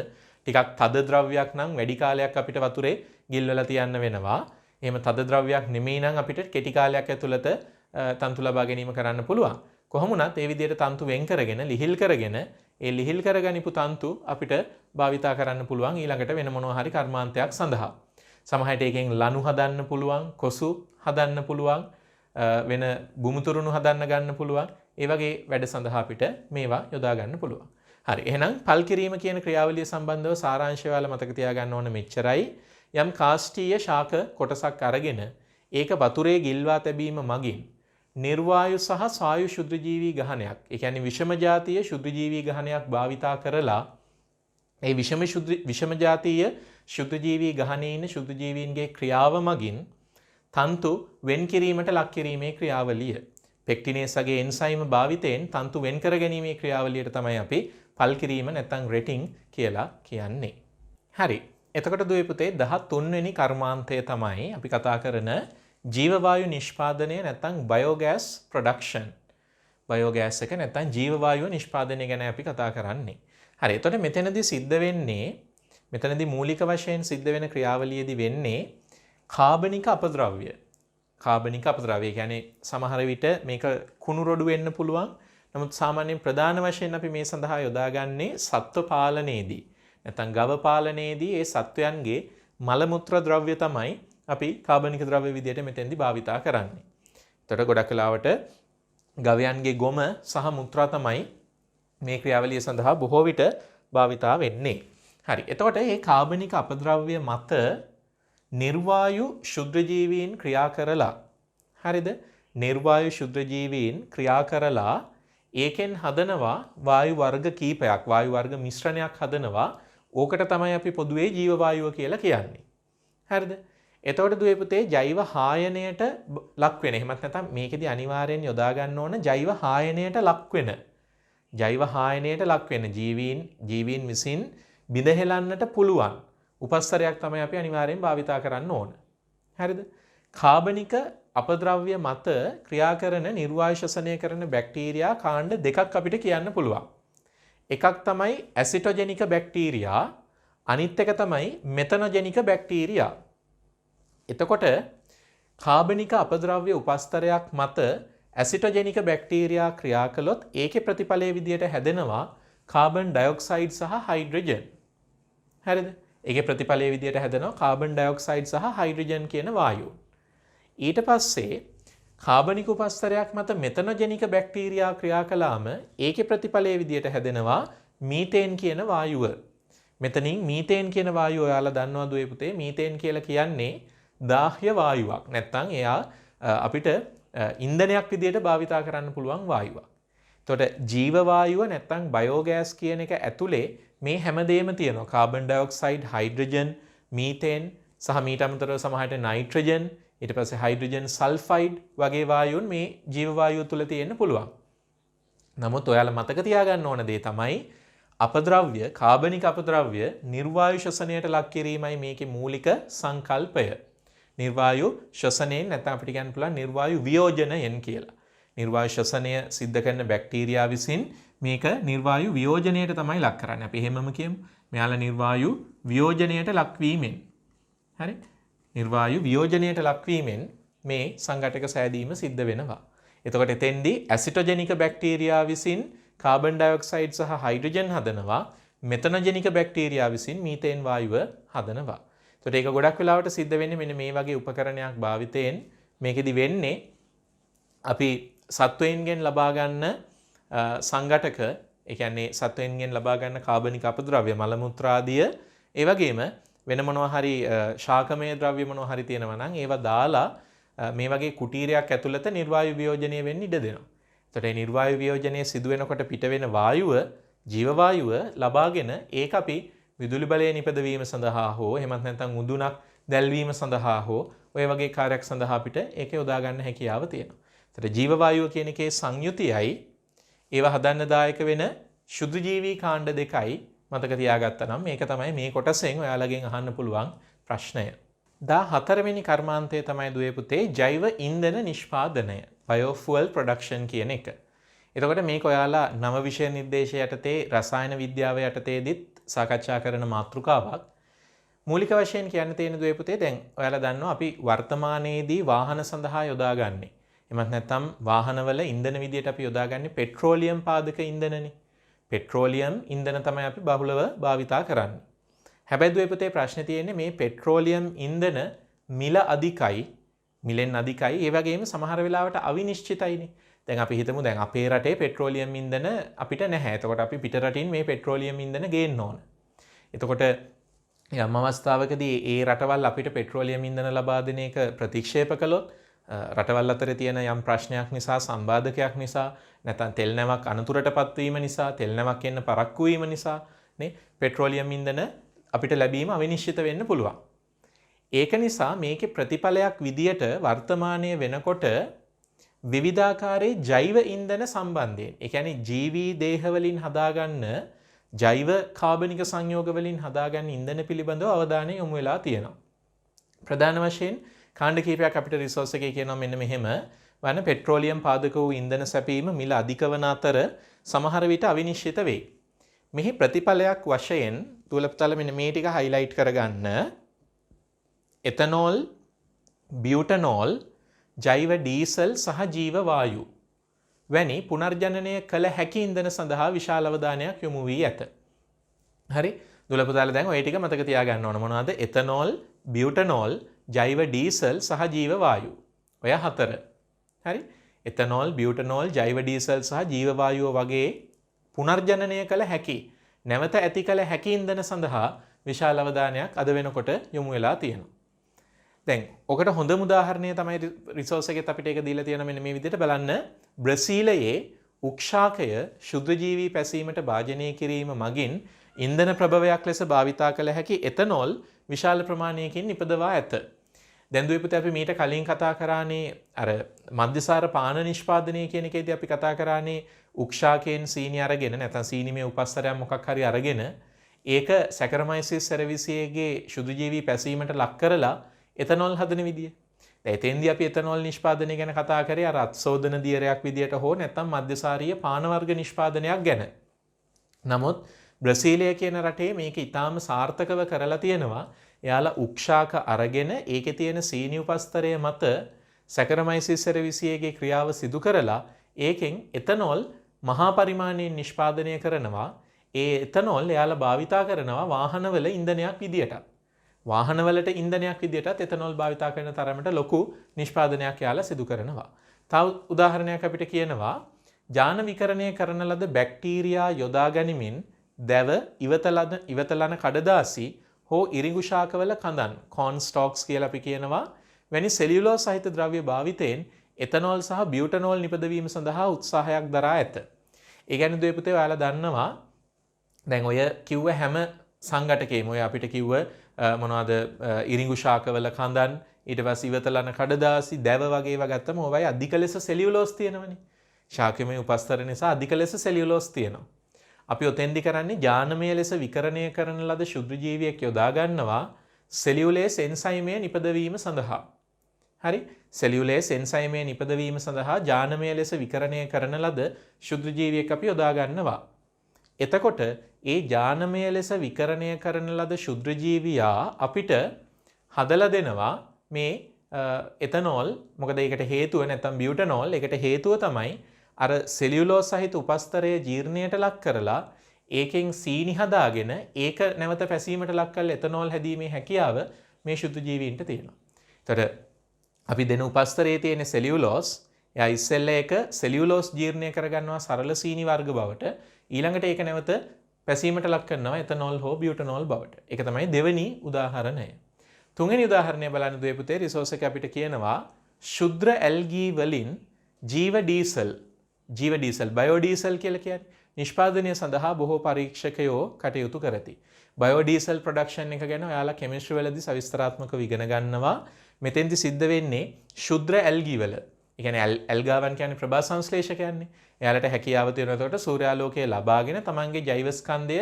S1: ටිකක් තද ද්‍රව්‍යයක් නම් වැඩි කාලයක් අපිට වතුරේ ගිල්වලා තියන්න වෙනවා. එහෙම තද ද්‍රව්‍යයක් නෙමෙයි නම් අපිට කෙටි කාලයක් ඇතුළත තන්තු ලබා ගැනීම කරන්න පුළුවන්. කොහොම වුණත් ඒ විදියට තන්තු වෙන් කරගෙන ලිහිල් කරගෙන ඒ ලිහිල් කරගනිපු තන්තු අපිට භාවිතා කරන්න පුළුවන් ඊළඟට වෙන මොනවා හරි කර්මාන්තයක් සඳහා. සමහරට ඒකෙන් ලණු හදන්න පුළුවන්, කොසු හදන්න පුළුවන්, වෙන බුමුතුරුණු හදන්න ගන්න පුළුවන්. ඒ වගේ වැඩ සඳහා අපිට මේවා යොදා ගන්න පුළුවන්. හරි. එහෙනම් පල් කිරීම කියන ක්‍රියාවලිය සම්බන්ධව සාරාංශය ඔයාලා මතක තියාගන්න ඕන මෙච්චරයි. යම් කාෂ්ඨීය ශාක කොටසක් අරගෙන ඒක වතුරේ ගිල්වා තැබීම මගින් නිර්වායු සහ ස්වායු ශුද්ධජීවී ගහණයක්, ඒ කියන්නේ විෂම ජාතිය ශුද්ධජීවී ගහණයක් භාවිතා කරලා ඒ විෂම ජාතිය ශුද්ධජීවී ගහණයේ ඉන්න ශුද්ධජීවීන්ගේ ක්‍රියාව මගින් තන්තු වෙන් කිරීමට ලක් කිරීමේ ක්‍රියාවලිය. පෙක්ටිනේසගේ එන්සයිම භාවිතයෙන් තන්තු වෙන් කර ගැනීමේ ක්‍රියාවලියට තමයි අපි පල් කිරීම නැත්නම් රෙටින් කියලා කියන්නේ. හරි. එතකොට දුවේ පුතේ 13 වෙනි කර්මාන්තය තමයි අපි කතා කරන ජීවවායු නිෂ්පාදනය නැත්නම් බයෝගෑස් ප්‍රොඩක්ෂන්. බයෝගෑස් එක නැත්නම් ජීවවායුව නිෂ්පාදනය ගැන අපි කතා කරන්නේ. හරි. එතකොට මෙතනදී සිද්ධ වෙන්නේ මෙතනදී මූලික වශයෙන් සිද්ධ වෙන ක්‍රියාවලියේදී වෙන්නේ කාබනික අපද්‍රව්‍ය. කාබනික අපද්‍රව්‍ය කියන්නේ සමහර විට මේක කුණු රොඩු වෙන්න පුළුවන්. නමුත් සාමාන්‍යයෙන් ප්‍රධාන වශයෙන් අපි මේ සඳහා යොදාගන්නේ සත්ව පාලනයේදී. නැත්නම් ගව පාලනයේදී ඒ සත්වයන්ගේ මල මුත්‍ර ද්‍රව්‍ය තමයි අපි කාබනික ද්‍රව්‍ය විදියට මෙතෙන්දී භාවිතා කරන්නේ. එතකොට ගොඩක් වෙලාවට ගවයන්ගේ ගොම සහ මුත්‍රා තමයි මේ ක්‍රියාවලිය සඳහා බොහෝ විට භාවිතා වෙන්නේ. හරි. එතකොට මේ කාබනික අපද්‍රව්‍ය මත නිර්වායු ශුද්‍රජීවීන් ක්‍රියා කරලා හරිද? නිර්වායු ශුද්‍රජීවීන් ක්‍රියා කරලා ඒකෙන් හදනවා වායු වර්ග කීපයක්, වායු වර්ග මිශ්‍රණයක් හදනවා. ඕකට තමයි අපි පොදුවේ ජීව වායුව කියලා කියන්නේ. හරිද? එතකොට දුවේ පුතේ ජෛව හායනයට ලක් වෙන. එහෙමත් නැත්නම් මේකෙදි අනිවාර්යෙන් යොදා ගන්න ඕන ජෛව හායනයට ලක් වෙන. ජෛව හායනයට ලක් වෙන ජීවීන් විසින් බිඳහෙලන්නට පුළුවන් උපස්තරයක් තමයි අපි අනිවාර්යෙන් භාවිතා කරන්න ඕන. හරිද? කාබනික අපද්‍රව්‍ය මත ක්‍රියා කරන නිර්වායු ශ්වසනය කරන බැක්ටීරියා කාණ්ඩ දෙකක් අපිට කියන්න පුළුවන්. එකක් තමයි ඇසිටොජෙනික බැක්ටීරියා, අනිත් එක තමයි මෙතනොජෙනික බැක්ටීරියා. එතකොට කාබනික අපද්‍රව්‍ය උපස්තරයක් මත ඇසිටොජෙනික බැක්ටීරියා ක්‍රියා කළොත් ඒකේ ප්‍රතිඵලයේ විදියට හැදෙනවා කාබන් ඩයොක්සයිඩ් සහ හයිඩ්‍රජන්. හරිද? ඒකේ ප්‍රතිඵලයේ විදියට හැදෙනවා කාබන් ඩයොක්සයිඩ් සහ හයිඩ්‍රජන් කියන වායු. ඊට පස්සේ කාබනික උපස්තරයක් මත මෙතනොජෙනික බැක්ටීරියා ක්‍රියා කළාම ඒකේ ප්‍රතිඵලයේ විදියට හැදෙනවා මීතේන් කියන වායුව. මෙතනින් මීතේන් කියන වායුව ඔයාලා දන්නවද ඔය පුතේ? මීතේන් කියලා කියන්නේ දාහ්‍ය වායුවක්. නැත්තම් එයා අපිට ඉන්ධනයක් විදියට භාවිතා කරන්න පුළුවන් වායුවක්. එතකොට ජීව වායුව නැත්තම් බයෝගෑස් කියන එක ඇතුලේ මේ හැමදේම තියෙනවා. කාබන් ඩයොක්සයිඩ්, හයිඩ්‍රජන්, මීතේන් සහ මීට අමතරව සමහරට නයිට්‍රජන්, ඊට පස්සේ හයිඩ්‍රජන් සල්ෆයිඩ් වගේ වායුන් මේ ජීව වායුව තුල තියෙන්න පුළුවන්. නමුත් ඔයාලා මතක තියාගන්න ඕන දේ තමයි අපද්‍රව්‍ය, කාබනික අපද්‍රව්‍ය නිර්වායු ශ්වසනයට ලක් කිරීමයි මේකේ මූලික සංකල්පය. නිර්වායු ශ්වසනයෙන් නැත්නම් අපිට කියන්න පුළුවන් නිර්වායු වියෝජනයෙන් කියලා. නිර්වායු ශ්වසනය සිද්ධ කරන බැක්ටීරියා විසින් මේක නිර්වායු වියෝජනයට තමයි ලක් කරන්නේ. අපි එහෙමම කියමු. මෙයාලා නිර්වායු වියෝජනයට ලක්වීමෙන්. හරි? නිර්වායු වියෝජනයට ලක්වීමෙන් මේ සංඝටක සෑදීම සිද්ධ වෙනවා. එතකොට එතෙන්දී ඇසිටොජෙනික බැක්ටීරියා විසින් කාබන් ඩයොක්සයිඩ් සහ හයිඩ්‍රජන් හදනවා. මෙතනොජෙනික බැක්ටීරියා විසින් මීතේන් වායුව හදනවා. එතකොට ඒක ගොඩක් වෙලාවට සිද්ධ වෙන්නේ මෙන්න මේ වගේ උපකරණයක් භාවිතයෙන්. මේකෙදි වෙන්නේ අපි සත්වයින්ගෙන් ලබා ගන්න සංඝටක, ඒ කියන්නේ සත්වයින්ගෙන් ලබා ගන්න කාබනික අපද්‍රව්‍ය මල මුත්‍ර ආදිය, ඒ වගේම වෙන මොනවා හරි ශාකමය ද්‍රව්‍ය මොනවා හරි තියෙනවා නම් ඒවා දාලා මේ වගේ කුටීරයක් ඇතුළත නිර්වායු වියෝජනය වෙන්න ඉඩ දෙනවා. එතකොට මේ නිර්වායු වියෝජනය සිදු වෙනකොට පිට වෙන වායුව, ජීව වායුව ලබාගෙන ඒක අපි විදුලි බලය නිපදවීම සඳහා හෝ එහෙමත් නැත්නම් උඳුනක් දැල්වීම සඳහා හෝ ඔය වගේ කාර්යයක් සඳහා අපිට ඒක යොදා ගන්න හැකියාව තියෙනවා. එතකොට ජීව වායුව කියන එකේ සංයුතියයි ඒවා හදන්න දායක වෙන ශුද්ධජීවී කාණ්ඩ දෙකයි මතක තියාගත්තා නම් මේක තමයි මේ කොටසෙන් ඔයාලගෙන් අහන්න පුළුවන් ප්‍රශ්නය. 14 වෙනි කර්මාන්තය තමයි දුවේ පුතේ ජෛව ඉන්ධන නිෂ්පාදනය, බයෝෆුවල් ප්‍රොඩක්ෂන් කියන එක. එතකොට මේක ඔයාලා නව විෂය නිර්දේශය යටතේ රසායන විද්‍යාව යටතේදීත් සාකච්ඡා කරන මාතෘකාවක්. මූලික වශයෙන් කියන්න තියෙන දුවේ පුතේ දැන් ඔයාලා දන්නවා අපි වර්තමානයේදී වාහන සඳහා යොදාගන්නේ. එමත් නැත්නම් වාහනවල ඉන්ධන විදියට අපි යොදාගන්නේ පෙට්‍රෝලියම් පාදක ඉන්ධනනේ. පෙට්‍රෝලියම් ඉන්ධන තමයි අපි බහුලව භාවිතා කරන්නේ. හැබැයි දුවේ පුතේ ප්‍රශ්නේ තියෙන්නේ මේ පෙට්‍රෝලියම් ඉන්ධන මිල අධිකයි, මිලෙන් අධිකයි, ඒ වගේම සමහර වෙලාවට අවිනිශ්චිතයිනේ. දැන් අපි හිතමු දැන් අපේ රටේ පෙට්‍රෝලියම් ඉන්ධන අපිට නැහැ. එතකොට අපි පිට රටින් මේ පෙට්‍රෝලියම් ඉන්ධන ගේන්න ඕන. එතකොට යම් අවස්ථාවකදී ඒ රටවල් අපිට පෙට්‍රෝලියම් ඉන්ධන ලබා දෙන එක ප්‍රතික්ෂේප කළොත් රටවල් අතර තියෙන යම් ප්‍රශ්නයක් නිසා, සම්බාධකයක් නිසා, නැත්නම් තෙල් නැවක් අනතුරටපත් වීම නිසා, තෙල් නැවක් එන්න පරක්කු වීම නිසා නේ පෙට්‍රෝලියම් ඉන්ධන අපිට ලැබීම අවිනිශ්චිත වෙන්න පුළුවන්. ඒක නිසා මේකේ ප්‍රතිඵලයක් විදියට වර්තමානයේ වෙනකොට විවිධාකාරයේ ජෛව ඉන්ධන සම්බන්ධයෙන්, ඒ කියන්නේ ජීවී දේහ වලින් හදාගන්න ජෛව කාබනික සංයෝග වලින් හදාගන්න ඉන්ධන පිළිබඳව අවධානය යොමු වෙලා තියෙනවා. ප්‍රධාන වශයෙන් කාණ්ඩ කීපයක් අපිට රිසෝස් එකේ කියනවා මෙන්න මෙහෙම වන පෙට්‍රෝලියම් පාදක වූ ඉන්ධන සැපීම මිල අධික වන අතර සමහර විට අවිනිශ්චිත වේ. මෙහි ප්‍රතිඵලයක් වශයෙන් දුවලා පුතාලා මෙන්න මේ ටික highlight කරගන්න. එතනෝල්, බියුටනෝල්, ජෛව ඩීසල් සහ ජීව වායු වැනි පුනර්ජනනය කළ හැකි ඉන්ධන සඳහා විශාල අවධානයක් යොමු වී ඇත. හරි? දුවලා පුතාලා දැන් ඔය ටික මතක තියාගන්න ඕන. මොනවද? එතනෝල්, බියුටනෝල්, ජෛව ඩීසල් සහ ජීව වායු. ඔය හතර. හරි? එතනෝල්, බියුටනෝල්, ජෛව ඩීසල් සහ ජීව වායුව වගේ පුනර්ජනනය කළ හැකි, නැවත ඇති කළ හැකි ඉන්ධන සඳහා විශාල අවධානයක් අද වෙනකොට යොමු වෙලා තියෙනවා. දැන් ඔකට හොඳම උදාහරණය තමයි රිසෝස් එකෙත් අපිට ඒක දීලා තියෙන මෙන්න මේ විදිහට බලන්න. බ්‍රසීලයේ උක්ෂාකය ශුද්ධජීවී පැසීමට භාජනය කිරීම මගින් ඉන්ධන ප්‍රභවයක් ලෙස භාවිතා කළ හැකි එතනෝල් විශාල ප්‍රමාණයකින් නිපදවා ඇත. දැන් දුවේ පුතේ අපි මීට කලින් කතා කරානේ අර මධ්‍යසාර පාන නිෂ්පාදනය කියන එකේදී අපි කතා කරානේ උක්ෂාකයෙන් සීනි අරගෙන නැත්නම් සීනිමය උපස්තරයක් මොකක් හරි අරගෙන ඒක සැකරමයිසිස් සර්විසියේගේ ශුද්ධජීවී පැසීමට ලක් කරලා එතනෝල් හදන විදිය. දැන් එතෙන්දී අපි එතනෝල් නිෂ්පාදනය ගැන කතා කරේ අර අත්සෝදන දියරයක් විදියට හෝ නැත්නම් මධ්‍යසාරීය පාන වර්ග නිෂ්පාදනයක් ගැන. නමුත් බ්‍රසීලය කියන රටේ මේක ඉතාම සාර්ථකව කරලා තියෙනවා. එයාලා උක්ෂාක අරගෙන ඒකේ තියෙන සීනි උපස්තරය මත සැකරමයිසිස් සර්විසියේගේ ක්‍රියාව සිදු කරලා ඒකෙන් එතනෝල් මහා පරිමාණයෙන් නිෂ්පාදනය කරනවා. ඒ එතනෝල් එයාලා භාවිතා කරනවා වාහනවල ඉන්ධනයක් විදියට. වාහනවලට ඉන්ධනයක් විදියටත් එතනෝල් භාවිතා කරන තරමට ලොකු නිෂ්පාදනයක් යාලා සිදු කරනවා. තව උදාහරණයක් අපිට කියනවා ජාන විකරණය කරන ලද බැක්ටීරියා යොදා ගනිමින් දැව ඉවතලන කඩදාසි හෝ ඉරිඟු ශාකවල කඳන් කෝන් ස්ටෝක්ස් කියලා අපි කියනවා වැනි සෙලියුලෝස් සහිත ද්‍රව්‍ය භාවිතයෙන් එතනෝල් සහ බියුටනෝල් නිපදවීම සඳහා උත්සාහයක් දරා ඇත. ඒ කියන්නේ දුවේ පුතේ ඔයාලා දන්නවා දැන් ඔය කිව්ව හැම සංඝටකේම ඔය අපිට කිව්ව මොනවද ඉරිඟු ශාකවල කඳන් ඊට පස්සේ ඉවතලන කඩදාසි දැව වගේ ඒවා ගත්තම ඕවයි අධික ලෙස සෙලියුලෝස් තියෙනවනේ. ශාකමය උපස්තර නිසා අධික ලෙස සෙලියුලෝස් තියෙනවා. අපි ඔතෙන්දි කරන්නේ ජානමය ලෙස විකරණය කරන ලද ශුද්ධ ජීවියෙක් යොදා ගන්නවා සෙලියුලේස් එන්සයිමය නිපදවීම සඳහා. හරි? සෙලියුලේස් එන්සයිමය නිපදවීම සඳහා ජානමය ලෙස විකරණය කරන ලද ශුද්ධ ජීවියෙක් අපි යොදා ගන්නවා. එතකොට ඒ ජානමය ලෙස විකරණය කරන ලද ශුද්ධ ජීවියා අපිට හදලා දෙනවා මේ එතනෝල්. මොකද ඒකට හේතුව නැත්නම් බියුටනෝල්. ඒකට හේතුව තමයි අර සෙලියුලෝස් සහිත උපස්තරය ජීර්ණයට ලක් කරලා ඒකෙන් සීනි හදාගෙන ඒක නැවත පැසීමට ලක් කරලා එතනෝල් හැදීමේ හැකියාව මේ ශුද්ධ ජීවීන්ට තියෙනවා. ඒතර අපි දෙන උපස්තරයේ තියෙන සෙලියුලෝස් එයා ඉස්සෙල්ලා ඒක සෙලියුලෝස් ජීර්ණය කරගන්නවා සරල සීනි වර්ග බවට. ඊළඟට ඒක නැවත පැසීමට ලක් කරනවා එතනෝල් හෝ බියුටනෝල් බවට. ඒක තමයි දෙවෙනි උදාහරණය. තුන්වෙනි උදාහරණය බලන්න දුවේ පුතේ රිසෝස් එක අපිට කියනවා ශුද්ධ ඇල්ගී වලින් ජීව ඩීසල් බයෝඩීසල් කියලා කියන්නේ නිෂ්පාදනය සඳහා බොහෝ පරීක්ෂකයෝ කටයුතු කරති. බයෝඩීසල් ප්‍රොඩක්ෂන් එක ගැන ඔයාලා කෙමිස්ට්‍රි වලදී සවිස්තරාත්මකව ඉගෙන ගන්නවා. මෙතෙන්දි සිද්ධ වෙන්නේ ශුද්ධ ඇල්ගී වල. ඒ කියන්නේ ඇල්ගාවන් කියන්නේ ප්‍රභා සංශ්ලේෂකයන්නේ. එයාලට හැකියාව තියෙනවා එතකොට සූර්යාලෝකය ලබාගෙන තමන්ගේ ජෛව ස්කන්ධය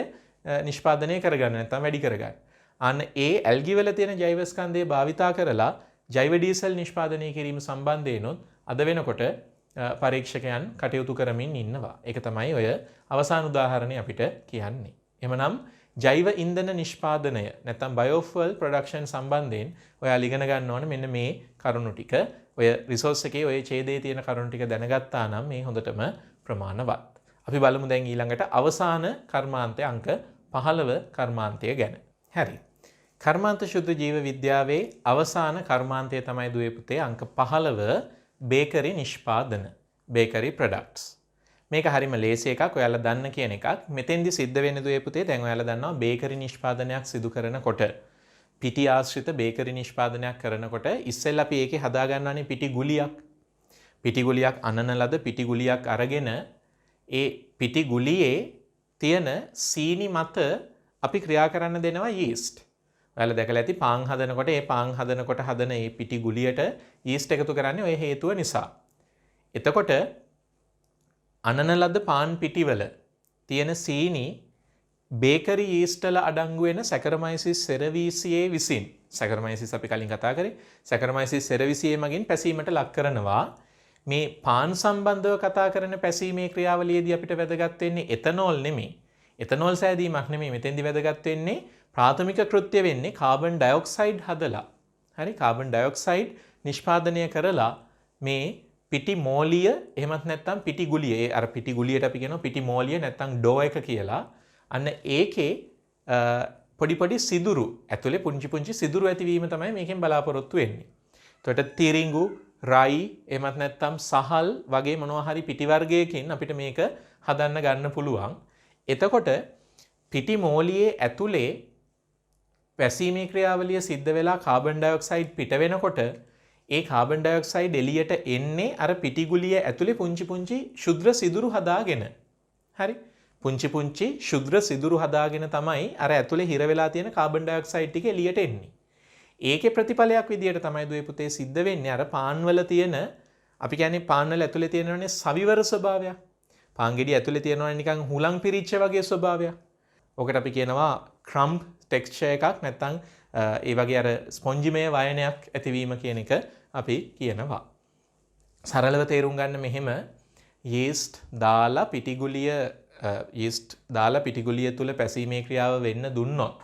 S1: නිෂ්පාදනය කරගන්න නැත්නම් වැඩි කරගන්න. අන්න ඒ ඇල්ගී වල තියෙන ජෛව ස්කන්ධය භාවිතා කරලා ජෛව ඩීසල් නිෂ්පාදනය කිරීම සම්බන්ධයෙන්ොත් අද වෙනකොට පරීක්ෂකයන් කටයුතු කරමින් ඉන්නවා. ඒක තමයි ඔය අවසාන උදාහරණය අපිට කියන්නේ. එhmenan ජෛව ඉන්ධන නිෂ්පාදනය නැත්නම් බයෝෆුවල් ප්‍රොඩක්ෂන් සම්බන්ධයෙන් ඔයාලා ඉගෙන ගන්න ඕනේ මෙන්න මේ කරුණු ටික. ඔය රිසෝස් එකේ ඔය ඡේදයේ තියෙන කරුණු ටික දැනගත්තා නම් මේ හොඳටම ප්‍රමාණවත්. අපි බලමු දැන් ඊළඟට අවසාන කර්මාන්තය අංක 15 කර්මාන්තය ගැන. හරි. කර්මාන්ත ශුද්ධ ජීව විද්‍යාවේ අවසාන කර්මාන්තය තමයි දුවේ පුතේ අංක 15 බේකරි නිෂ්පාදන. Bakery products. මේක හරිම ලේසි එකක් ඔයාලා දන්න කියන එකක්. මෙතෙන්දි සිද්ධ වෙන්නේ දුවේ පුතේ දැන් ඔයාලා දන්නවා බේකරි නිෂ්පාදනයක් සිදු කරනකොට පිටි ආශ්‍රිත බේකරි නිෂ්පාදනයක් කරනකොට ඉස්සෙල්ලා අපි ඒකේ හදා ගන්නවානේ පිටි ගුලියක්. පිටි ගුලියක් අනන ලද පිටි ගුලියක් අරගෙන ඒ පිටි ගුලියේ තියෙන සීනි මත අපි ක්‍රියා කරන්න දෙනවා යීස්ට්. ඔයාලා දැකලා ඇති පාන් හදනකොට ඒ පාන් හදනකොට හදන ඒ පිටි ගුලියට යීස්ට් එකතු කරන්නේ ඔය හේතුව නිසා. එතකොට අනන ලද පාන් පිටිවල තියෙන සීනි බේකරි යීස්ට් වල අඩංගු වෙන සැකරමයිසිස් සෙරවීසියේ විසින් සැකරමයිසිස් අපි කලින් කතා කරේ සැකරමයිසිස් සෙරවීසියේ මගින් පැසීමට ලක් කරනවා. මේ පාන් සම්බන්ධව කතා කරන පැසීමේ ක්‍රියාවලියේදී අපිට වැදගත් වෙන්නේ එතනෝල් නෙමෙයි. එතනෝල් සෑදීමක් නෙමෙයි මෙතෙන්දි වැදගත් වෙන්නේ ප්‍රාථමික කෘත්‍ය වෙන්නේ කාබන් ඩයොක්සයිඩ් හදලා. හරි කාබන් ඩයොක්සයිඩ් නිෂ්පාදනය කරලා මේ පිටි මෝලිය එහෙමත් නැත්නම් පිටි ගුලිය ඒ අර පිටි ගුලියට අපි කියනවා පිටි මෝලිය නැත්නම් ඩෝ එක කියලා. අන්න ඒකේ පොඩි පොඩි සිදුරු ඇතුලේ පුංචි පුංචි සිදුරු ඇතිවීම තමයි මේකෙන් බලාපොරොත්තු වෙන්නේ. එතකොට තිරිඟු, රයි, එහෙමත් නැත්නම් සහල් වගේ මොනවා හරි පිටි වර්ගයකින් අපිට මේක හදන්න ගන්න පුළුවන්. එතකොට පිටි මෝලියේ ඇතුලේ පැසීමේ ක්‍රියාවලිය සිද්ධ වෙලා කාබන් ඩයොක්සයිඩ් පිට වෙනකොට ඒ කාබන් ඩයොක්සයිඩ් එළියට එන්නේ අර පිටිගුලිය ඇතුලේ පුංචි පුංචි ශුද්‍ර සිදුරු හදාගෙන. හරි. පුංචි පුංචි ශුද්‍ර සිදුරු හදාගෙන තමයි අර ඇතුලේ හිර වෙලා තියෙන කාබන් ඩයොක්සයිඩ් ටික එළියට එන්නේ. ඒකේ ප්‍රතිඵලයක් විදියට තමයි දුවේ පුතේ සිද්ධ වෙන්නේ අර පාන් වල තියෙන අපි කියන්නේ පාන් වල ඇතුලේ තියෙනවනේ සවිවර ස්වභාවයක්. පාන් ගෙඩිය ඇතුලේ තියෙනවනේ නිකන් හුලං පිරිච්ච වගේ ස්වභාවයක්. ඔකට අපි කියනවා ක්‍රම්බ් ටෙක්ස්චර් එකක් නැත්නම් ඒ වගේ අර ස්පොන්ජිමය වයනයක් ඇතිවීම කියන එක අපි කියනවා. සරලව තේරුම් ගන්න මෙහෙම යීස්ට් දාලා පිටිගුලිය තුල පැසීමේ ක්‍රියාව වෙන්න දුන්නොත්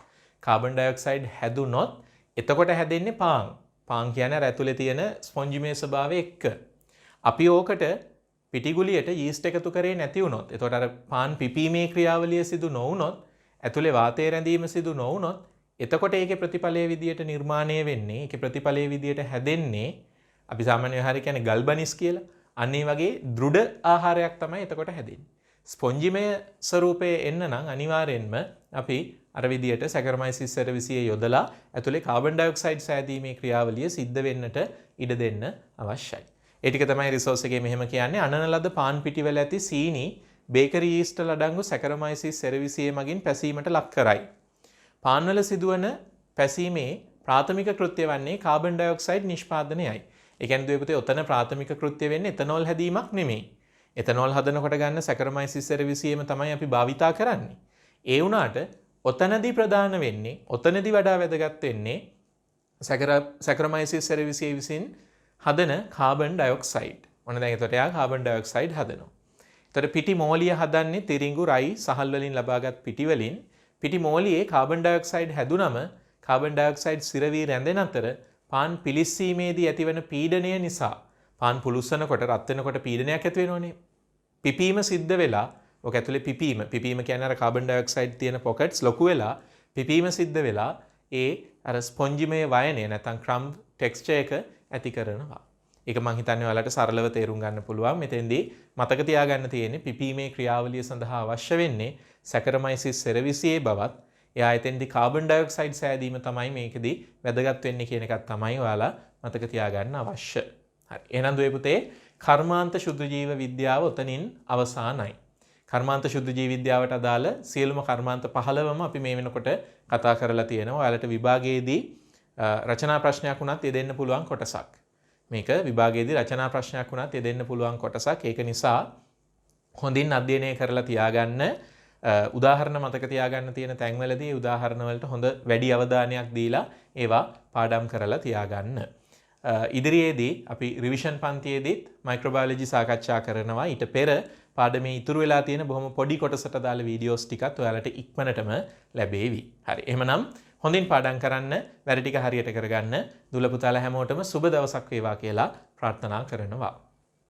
S1: කාබන් ඩයොක්සයිඩ් හැදුනොත් එතකොට හැදෙන්නේ පාන්. පාන් කියන්නේ අර ඇතුලේ තියෙන ස්පොන්ජිමය ස්වභාවය එක්ක. අපි ඕකට පිටිගුලියට යීස්ට් එකතු කරේ නැති වුණොත් එතකොට අර පාන් පිපීමේ ක්‍රියාවලිය සිදු නොවුනොත් ඇතුලේ වාතය රැඳීම සිදු නොවුනොත් එතකොට ඒකේ ප්‍රතිඵලයේ විදියට නිර්මාණය වෙන්නේ ඒකේ ප්‍රතිඵලයේ විදියට හැදෙන්නේ අපි සාමාන්‍යයෙන් හරිය කියන්නේ ගල්බනිස් කියලා. අන්න ඒ වගේ දෘඩ ආහාරයක් තමයි එතකොට හැදෙන්නේ. ස්පොන්ජිමය ස්වරූපයේ එන්න නම් අනිවාර්යෙන්ම අපි අර විදියට සැකරොමයිසිස් සර්විසියේ යොදලා ඇතුලේ කාබන් ඩයොක්සයිඩ් සෑදීමේ ක්‍රියාවලිය සිද්ධ වෙන්නට ඉඩ දෙන්න අවශ්‍යයි. ඒ ටික තමයි රිසෝස් එකේ මෙහෙම කියන්නේ අනන ලද පාන් පිටිවල ඇති සීනි බේකරි යීස්ට් වල අඩංගු සැකරොමයිසිස් සර්විසියේ මගින් පැසීමට ලක් කරයි. පාන්වල සිදුවන පැසීමේ ප්‍රාථමික කෘත්‍ය වන්නේ කාබන් ඩයොක්සයිඩ් නිෂ්පාදනයයි. ඒ කියන්නේ දුවේ පුතේ ඔතන ප්‍රාථමික කෘත්‍ය වෙන්නේ එතනෝල් හැදීමක් නෙමෙයි. එතනෝල් හදනකොට ගන්න සැකරොමයිසිස් සර්විසියේම තමයි අපි භාවිතා කරන්නේ. ඒ වුණාට ඔතනදී ප්‍රධාන වෙන්නේ ඔතනදී වඩා වැදගත් වෙන්නේ සැකරොමයිසිස් සර්විසියේ විසින් හදන කාබන් ඩයොක්සයිඩ්. ඔන්න දැන් එතකොට යා කාබන් ඩයොක්සයිඩ් හදනවා. එතකොට පිටි මෝලිය හදන්නේ තිරිඟු, රයි, සහල් වලින් ලබාගත් පිටි වලින්. පිටි මෝලියේ කාබන් ඩයොක්සයිඩ් හැදුනම කාබන් ඩයොක්සයිඩ් සිරවී රැඳෙන අතර පාන් පිලිස්සීමේදී ඇතිවන පීඩනය නිසා පාන් පුලුස්සනකොට රත් වෙනකොට පීඩනයක් ඇති වෙනවනේ. පිපීම සිද්ධ වෙලා ඔක ඇතුලේ පිපීම කියන්නේ අර කාබන් ඩයොක්සයිඩ් තියෙන පොකට්ස් ලොකු වෙලා පිපීම සිද්ධ වෙලා ඒ අර ස්පොන්ජිමය වයනය නැත්නම් ක්‍රම්බ් ටෙක්ස්චර් එක ඇති කරනවා. ඒක මම හිතන්නේ ඔයාලට සරලව තේරුම් ගන්න පුළුවන්. මෙතෙන්දී මතක තියාගන්න තියෙන්නේ පිපීමේ ක්‍රියාවලිය සඳහා අවශ්‍ය වෙන්නේ සැකරොමයිසිස් සර්විසියේ බවත් එයා එතෙන්දී කාබන් ඩයොක්සයිඩ් සෑදීම තමයි මේකෙදී වැදගත් වෙන්නේ කියන එකක් තමයි ඔයාලා මතක තියාගන්න අවශ්‍ය. හරි. එහෙනම් දුවේ පුතේ කර්මාන්ත ශුද්ධ ජීව විද්‍යාව උතනින් අවසానයි. කර්මාන්ත ශුද්ධ ජීව විද්‍යාවට අදාළ සියලුම කර්මාන්ත 15ම අපි මේ වෙනකොට කතා කරලා තියෙනවා. ඔයාලට විභාගයේදී රචනා ප්‍රශ්නයක් වුණත් යෙදෙන්න පුළුවන් කොටසක්. මේක විභාගයේදී රචනා ප්‍රශ්නයක් වුණත් යෙදෙන්න පුළුවන් කොටසක්. ඒක නිසා හොඳින් අධ්‍යයනය කරලා තියාගන්න උදාහරණ මතක තියාගන්න තියෙන තැන්වලදී උදාහරණ වලට හොඳ වැඩි අවධානයක් දීලා ඒවා පාඩම් කරලා තියාගන්න. ඉදිරියේදී අපි රිවිෂන් පන්තියේදීත් මයික්‍රෝබයොලොජි සාකච්ඡා කරනවා. ඊට පෙර පාඩමේ ඉතුරු වෙලා තියෙන බොහොම පොඩි කොටසට දාලා වීඩියෝස් ටිකත් ඔයාලට ඉක්මනටම ලැබේවි. හරි. එහෙමනම් හොඳින් පාඩම් කරන්න, වැඩ ටික හරියට කරගන්න. දුල පුතාලා හැමෝටම සුබ දවසක් වේවා කියලා ප්‍රාර්ථනා කරනවා.